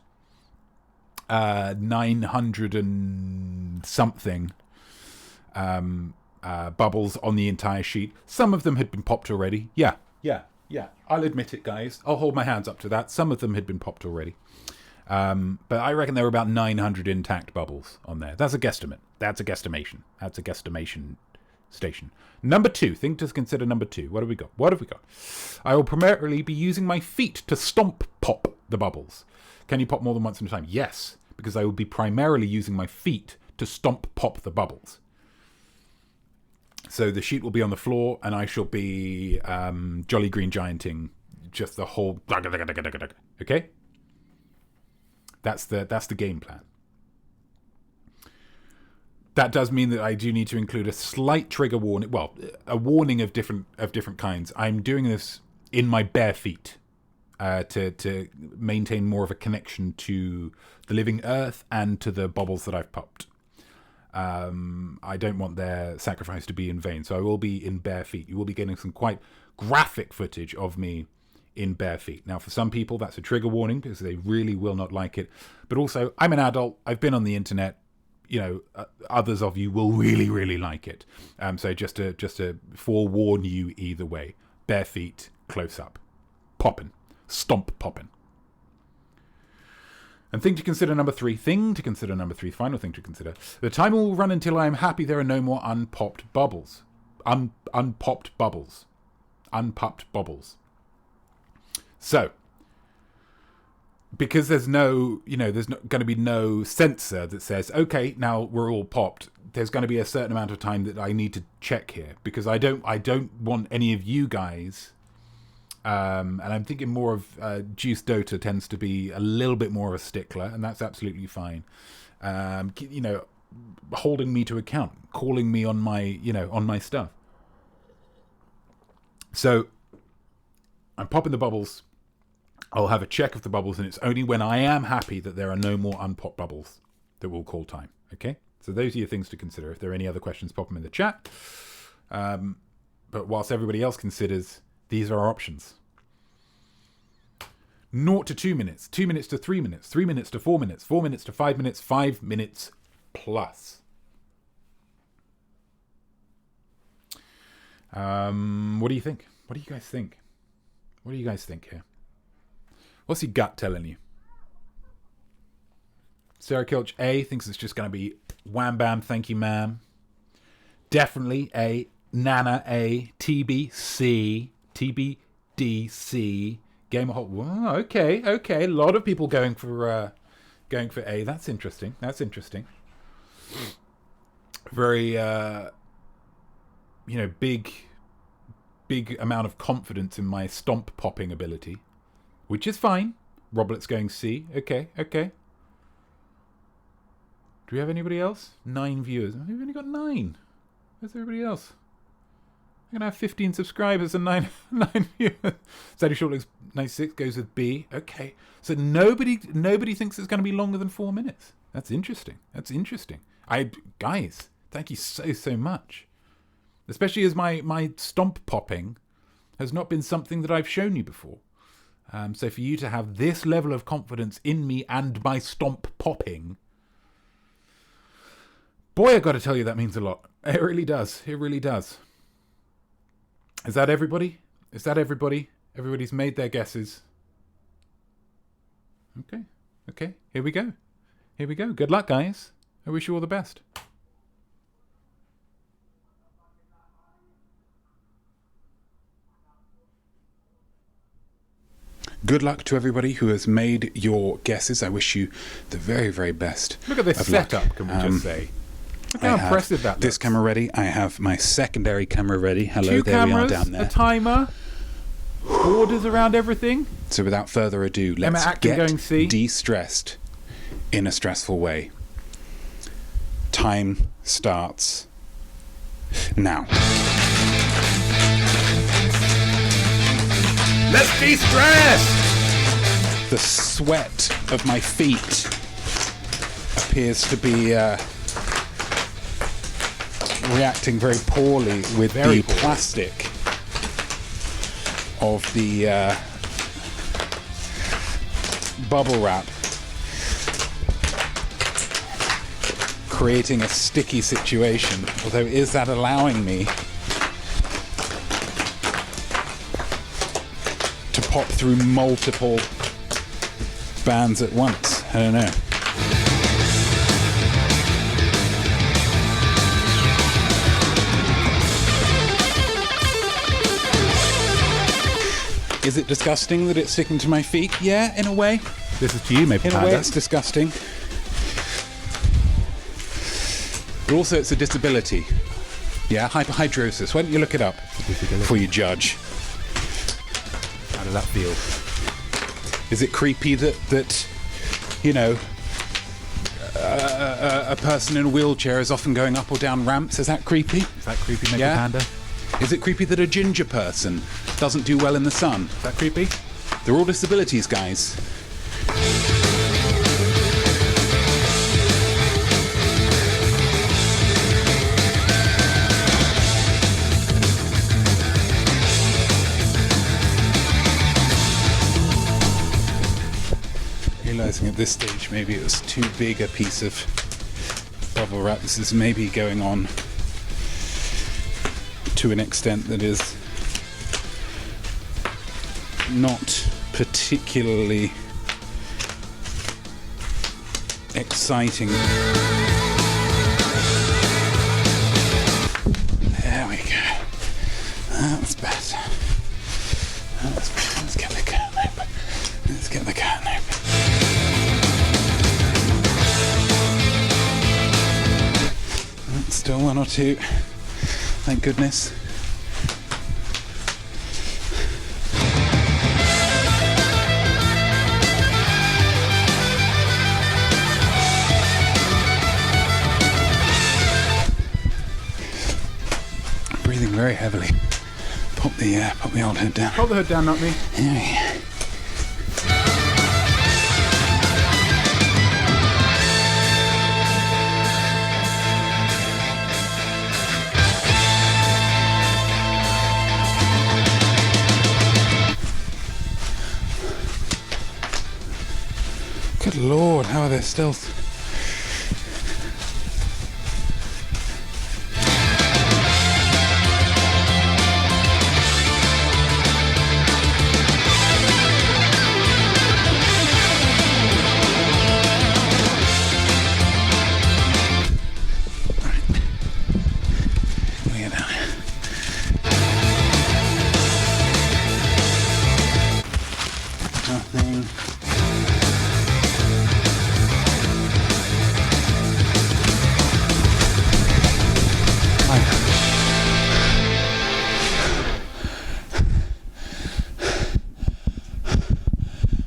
900 and something bubbles on the entire sheet. Some of them had been popped already. Yeah. I'll admit it, guys. I'll hold my hands up to that. Some of them had been popped already. But I reckon there were about 900 intact bubbles on there. That's a guesstimate. That's a guesstimation. That's a guesstimation station. Number 2. Thing to consider number 2. What have we got? I will primarily be using my feet to stomp pop the bubbles. Can you pop more than once at a time? Yes, because I will be primarily using my feet to stomp pop the bubbles. So the sheet will be on the floor, and I shall be Jolly Green Gianting just the whole. Okay, that's the game plan. That does mean that I do need to include a slight trigger warning. Well, a warning of different kinds. I'm doing this in my bare feet to maintain more of a connection to the living earth and to the bubbles that I've popped. I don't want their sacrifice to be in vain. So I will be in bare feet. You will be getting some quite graphic footage of me in bare feet. Now, for some people, that's a trigger warning because they really will not like it. But also, I'm an adult. I've been on the internet. You know, others of you will really, really like it. So just to forewarn you either way. Bare feet, close up. Poppin'. Stomp poppin'. And final thing to consider. The timer will run until I am happy there are no more unpopped bubbles. Unpopped bubbles. So, because there's not going to be no sensor that says, okay, now we're all popped, there's going to be a certain amount of time that I need to check here, because I don't want any of you guys, and I'm thinking more of Juice Dota tends to be a little bit more of a stickler, and that's absolutely fine. Holding me to account, calling me on my stuff. So I'm popping the bubbles. I'll have a check of the bubbles, and it's only when I am happy that there are no more unpopped bubbles that we'll call time. Okay? So those are your things to consider. If there are any other questions, pop them in the chat. But whilst everybody else considers, these are our options. 0 to 2 minutes, 2 minutes to 3 minutes, 3 minutes to 4 minutes, 4 minutes to 5 minutes, 5 minutes plus. What do you think? What do you guys think? What do you guys think here? What's your gut telling you? Sarah Kilch A thinks it's just going to be wham bam, thank you ma'am. Definitely A. Nana A. TB C. TBD C. Gamer Hot. Wow, okay. A lot of people going for A. That's interesting. Very big amount of confidence in my stomp popping ability. Which is fine. Roblet's going C. Okay. Do we have anybody else? 9 viewers. We've only got 9. Where's everybody else? I'm going to have 15 subscribers and 9 viewers. Sadie Shortlegs 96 goes with B. Okay. So nobody thinks it's going to be longer than 4 minutes. That's interesting. Guys, thank you so much. Especially as my stomp popping has not been something that I've shown you before. So for you to have this level of confidence in me and my stomp popping, boy, I got to tell you, that means a lot. It really does. Is that everybody? Everybody's made their guesses. Okay. Here we go. Good luck, guys. I wish you all the best. Good luck to everybody who has made your guesses. I wish you the very, very best. Look at this setup, can we just say? Look how impressive that looks. This camera ready. I have my secondary camera ready. Hello, 2 there cameras, we are down there. A timer, borders around everything. So without further ado, let's get de-stressed in a stressful way. Time starts now. Let's de-stress! The sweat of my feet appears to be reacting very poorly with the plastic of the bubble wrap, creating a sticky situation. Although, is that allowing me to pop through multiple bands at once? I don't know. Is it disgusting that it's sticking to my feet? Yeah, in a way. This is to you, maybe. In a way, it's disgusting. But also, it's a disability. Yeah, hyperhidrosis. Why don't you look it up before you judge? How does that feel? Is it creepy that you know, a person in a wheelchair is often going up or down ramps? Is that creepy? Is that creepy, Mega Panda? Is it creepy that a ginger person doesn't do well in the sun? Is that creepy? They're all disabilities, guys. this stage, maybe it was too big a piece of bubble wrap. This is maybe going on to an extent that is not particularly exciting. There we go. That's better. Let's get the curtain open. Let's get the curtain open. Still one or two. Thank goodness. Breathing very heavily. Pop the old head down. Pop the hood down, not me. Yeah. Good Lord, how are they still? Nothing.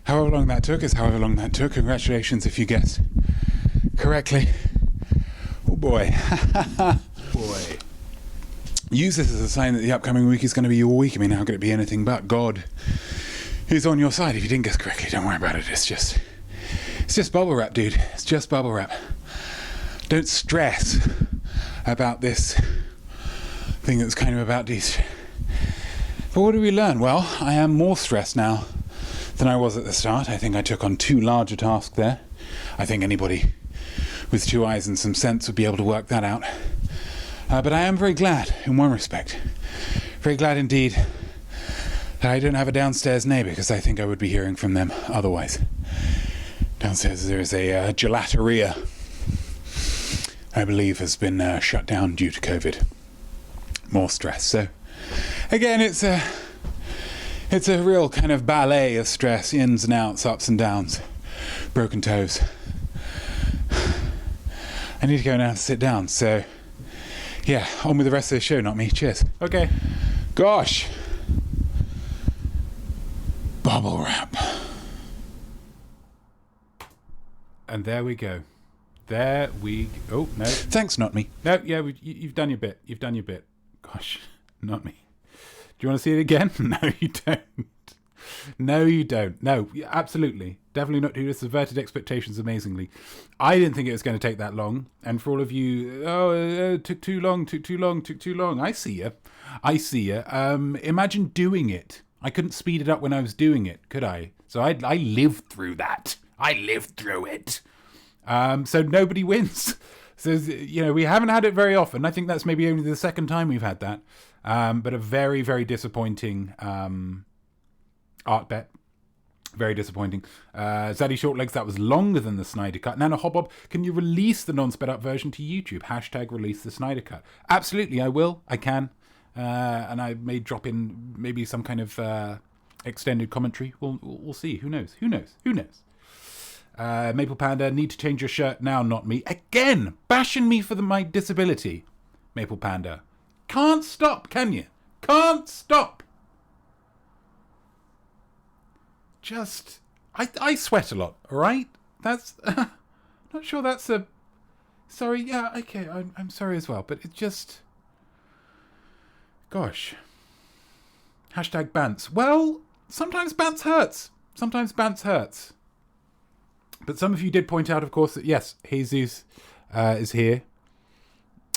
However long that took is however long that took. Congratulations if you guessed correctly. Oh boy. Boy. Use this as a sign that the upcoming week is going to be your week. I mean, how could it be anything but? God is on your side. If you didn't guess correctly, don't worry about it. It's just bubble wrap, dude. It's just bubble wrap. Don't stress about this thing that's kind of about these. But what do we learn? Well, I am more stressed now than I was at the start. I think I took on too large a task there. I think anybody with 2 eyes and some sense would be able to work that out. But I am very glad, in one respect. Very glad indeed that I don't have a downstairs neighbour, because I think I would be hearing from them otherwise. Downstairs there is a gelateria, I believe, has been shut down due to COVID. More stress. So, again, it's a real kind of ballet of stress, ins and outs, ups and downs, broken toes. I need to go now and sit down, so yeah, on with the rest of the show, not me. Cheers. Okay. Gosh. Bubble wrap. And there we go. Oh, no. Thanks, not me. No, yeah, you've done your bit. You've done your bit. Gosh, not me. Do you want to see it again? No, you don't. No, you don't. No, absolutely. Definitely not. Who subverted expectations amazingly. I didn't think it was going to take that long. And for all of you, it took too long. I see you. Imagine doing it. I couldn't speed it up when I was doing it, could I? So I lived through that. I lived through it. So nobody wins. So, we haven't had it very often. I think that's maybe only the second time we've had that. But a very, very disappointing art bet. Very disappointing. Zaddy Shortlegs, that was longer than the Snyder Cut. Nana Hobbob, can you release the non-sped up version to YouTube? # release the Snyder Cut. Absolutely, I will. I can. And I may drop in maybe some kind of extended commentary. We'll see. Who knows? Maple Panda, need to change your shirt now, not me. Again, bashing me for my disability. Maple Panda. Can't stop, can you? Can't stop. Just, I sweat a lot, all right? That's, not sure that's a, sorry, yeah, okay, I'm sorry as well, but it just, gosh. # Bants. Well, sometimes Bants hurts. But some of you did point out, of course, that yes, Jesus is here.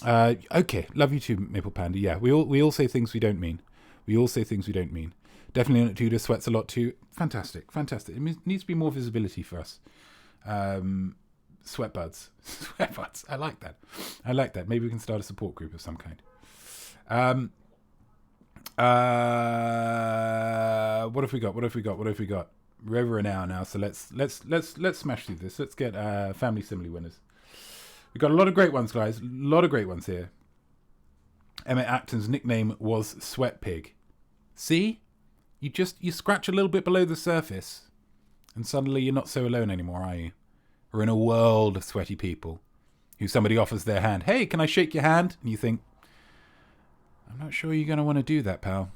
Okay, love you too, Maple Panda. Yeah, we all say things we don't mean. Definitely on it too. Sweats a lot too. Fantastic. It needs to be more visibility for us. Sweatbuds. Sweatbuds. I like that. Maybe we can start a support group of some kind. What have we got? We're over an hour now, so let's smash through this. Let's get family simile winners. We've got a lot of great ones, guys. A lot of great ones here. Emmett Acton's nickname was Sweat Pig. See? You scratch a little bit below the surface, and suddenly you're not so alone anymore, are you? We're in a world of sweaty people who somebody offers their hand. Hey, can I shake your hand? And you think, I'm not sure you're going to want to do that, pal.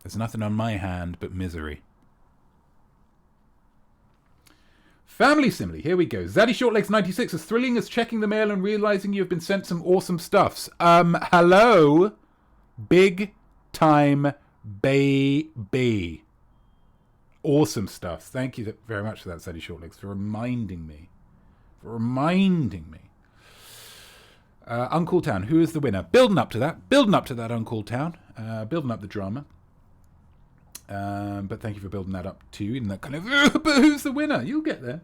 There's nothing on my hand but misery. Family simile, here we go. Zaddy Shortlegs96, as thrilling as checking the mail and realizing you've been sent some awesome stuffs. Hello? Big time baby. Awesome stuff. Thank you very much for that, Zaddy Shortlegs, for reminding me. Uncle Town, who is the winner? Building up to that, Uncle Town. Building up the drama. But thank you for building that up too, in that kind of, but who's the winner? You'll get there.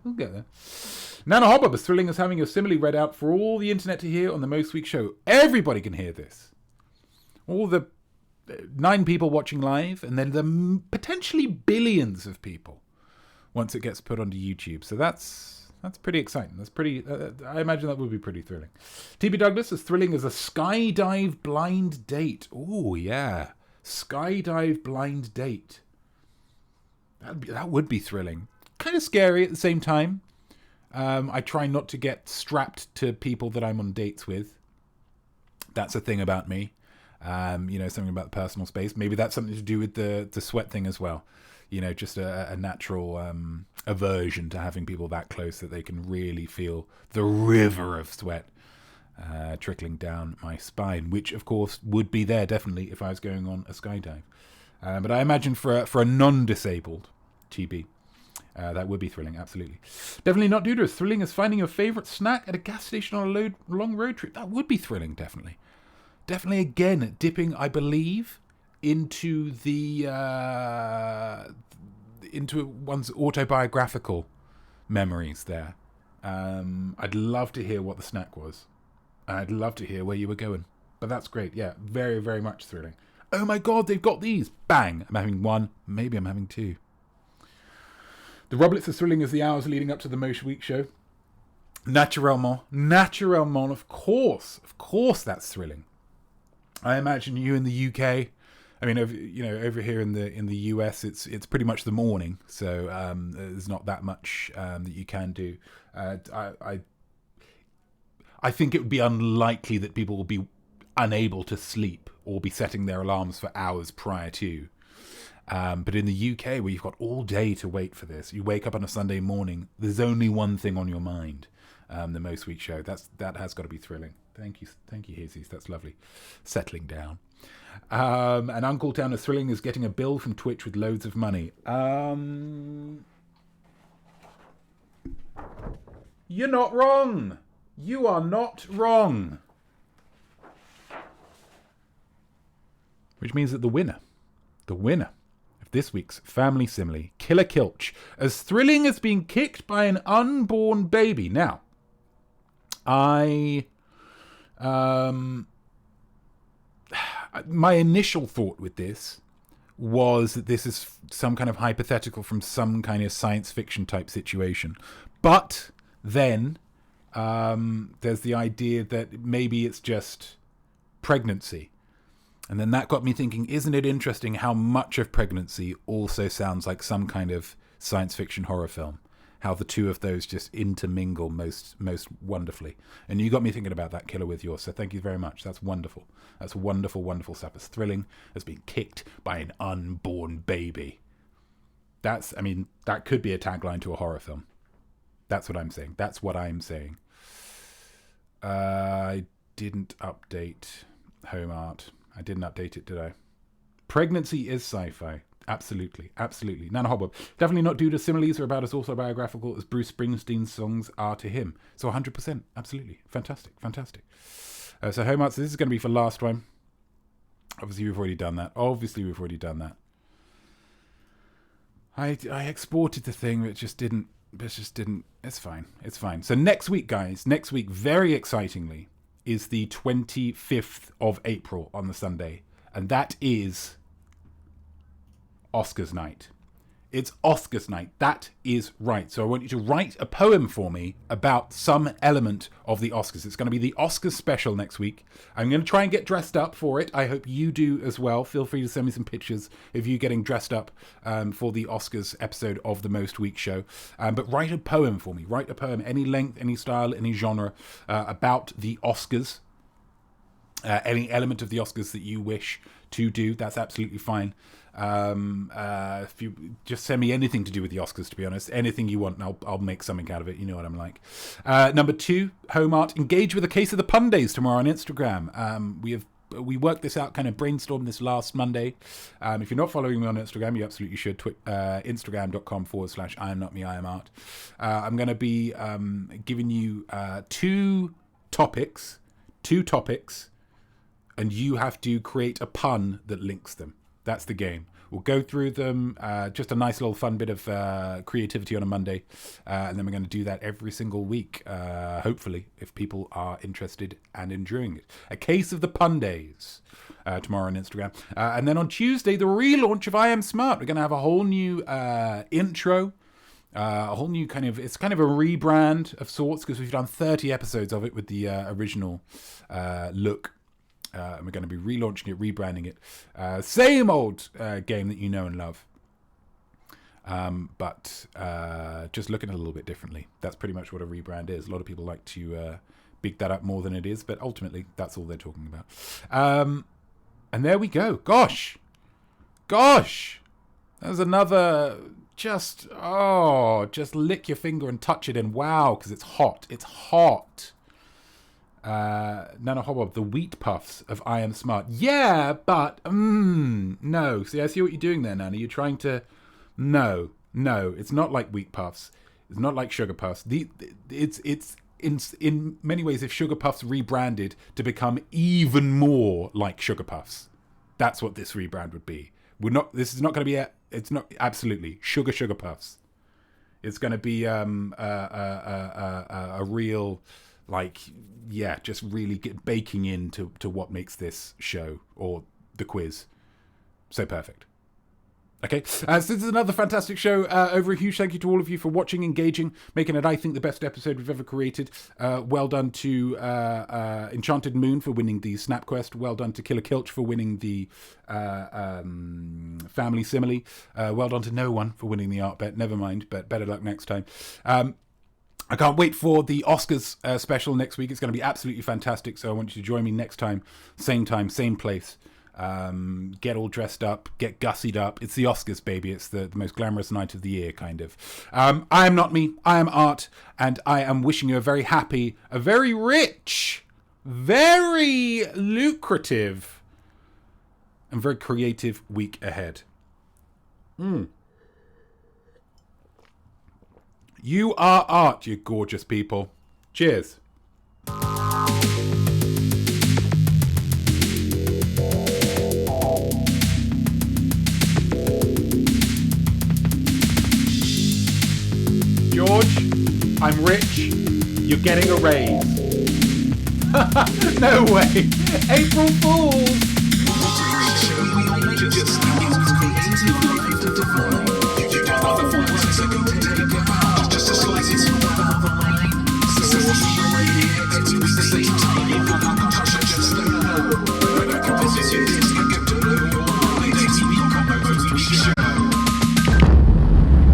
Nana Hobbob, as thrilling as having your simile read out for all the internet to hear on the Most Week show. Everybody can hear this. All the 9 people watching live, and then the potentially billions of people once it gets put onto YouTube. So that's pretty exciting. That's pretty. I imagine that would be pretty thrilling. TB Douglas, as thrilling as a skydive blind date. Oh yeah, skydive blind date. That would be thrilling. Kind of scary at the same time. I try not to get strapped to people that I'm on dates with. That's a thing about me. Something about the personal space. Maybe that's something to do with the sweat thing as well. Just a natural aversion to having people that close that they can really feel the river of sweat trickling down my spine, which of course would be there definitely if I was going on a skydive. But I imagine for a non-disabled TB, that would be thrilling, absolutely. Definitely not due to as thrilling as finding your favourite snack at a gas station on a long road trip. That would be thrilling, definitely. Definitely, again, dipping, I believe, into into one's autobiographical memories there. I'd love to hear what the snack was. I'd love to hear where you were going. But that's great, yeah, very, very much thrilling. Oh my god, they've got these! Bang! I'm having 1, maybe I'm having 2. The Roblets as thrilling as the hours leading up to the Most Week show. Naturellement, of course that's thrilling. I imagine you in the UK. I mean, over here in the US, it's pretty much the morning, so there's not that much that you can do. I think it would be unlikely that people will be unable to sleep or be setting their alarms for hours prior to. But in the UK, where you've got all day to wait for this, you wake up on a Sunday morning, there's only one thing on your mind. The Most Week show. That has got to be thrilling. Thank you, Hizzies. That's lovely. Settling down. And Uncle Town as thrilling as getting a bill from Twitch with loads of money. You're not wrong. You are not wrong. Which means that the winner of this week's Family Simile, Killer Kilch, as thrilling as being kicked by an unborn baby. Now, my initial thought with this was that this is some kind of hypothetical from some kind of science fiction type situation. But then there's the idea that maybe it's just pregnancy. And then that got me thinking, isn't it interesting how much of pregnancy also sounds like some kind of science fiction horror film? How the two of those just intermingle most wonderfully. And you got me thinking about that, Killer, with yours. So thank you very much. That's wonderful. That's wonderful, wonderful stuff. As thrilling as being kicked by an unborn baby. That could be a tagline to a horror film. That's what I'm saying. I didn't update Home Art. I didn't update it, did I? Pregnancy is sci-fi. Absolutely. Nana Hobbob. Definitely not due to similes or about as autobiographical as Bruce Springsteen's songs are to him. So 100%. Absolutely. Fantastic. So Home Arts, this is going to be for last one. Obviously, we've already done that. I exported the thing, but it just didn't just didn't. It's fine. It's fine. So next week, guys, very excitingly, is the 25th of April on the Sunday. And that is Oscars night. It's Oscars night. That is right. So I want you to write a poem for me about some element of the Oscars. It's going to be the Oscars special next week. I'm going to try and get dressed up for it. I hope you do as well. Feel free to send me some pictures of you getting dressed up for the Oscars episode of the Most Week show. But write a poem for me. Write a poem, any length, any style, any genre, about the Oscars. Any element of the Oscars that you wish to do, that's absolutely fine. If you just send me anything to do with the Oscars, to be honest, anything you want, and I'll make something out of it. You know what I'm like. Number 2, home art. Engage with a case of the pun days tomorrow on Instagram. We worked this out, kind of brainstormed this last Monday. If you're not following me on Instagram, you absolutely should. Instagram.com/IamNotmeIamArt. I'm going to be giving you two topics, and you have to create a pun that links them. That's the game. We'll go through them, just a nice little fun bit of creativity on a Monday, and then we're going to do that every single week, hopefully, if people are interested and enjoying it. A case of the pun days tomorrow on Instagram. And then on Tuesday, the relaunch of I Am Smart. We're going to have a whole new intro, a whole new it's kind of a rebrand of sorts, because we've done 30 episodes of it with the original look. And we're going to be relaunching it, rebranding it. Same old game that you know and love. But just looking a little bit differently. That's pretty much what a rebrand is. A lot of people like to big that up more than it is, but ultimately that's all they're talking about. And there we go. Gosh. There's another just lick your finger and touch it and wow, because it's hot. It's hot. Nana Hobob, the wheat puffs of I Am Smart. Yeah, but no. See, I see what you're doing there, Nana. You're trying to no. It's not like wheat puffs. It's not like sugar puffs. It's in many ways if sugar puffs rebranded to become even more like sugar puffs. That's what this rebrand would be. This is not going to be it's not absolutely sugar puffs. It's going to be a real, just really baking into what makes this show or the quiz so perfect. Okay, so this is another fantastic show. Over a huge thank you to all of you for watching, engaging, making it, I think, the best episode we've ever created. Well done to Enchanted Moon for winning the Snap Quest. Well done to Killer Kilch for winning the Family Simile. Well done to no one for winning the Art Bet. Never mind, but better luck next time. I can't wait for the Oscars special next week. It's going to be absolutely fantastic. So I want you to join me next time, same place. Get all dressed up, get gussied up. It's the Oscars, baby. It's the most glamorous night of the year, kind of. I am Notme, I am Art, and I am wishing you a very happy, a very rich, very lucrative, and very creative week ahead. You are art, you gorgeous people. Cheers. George, I'm rich. You're getting a raise. No way. April Fools. Just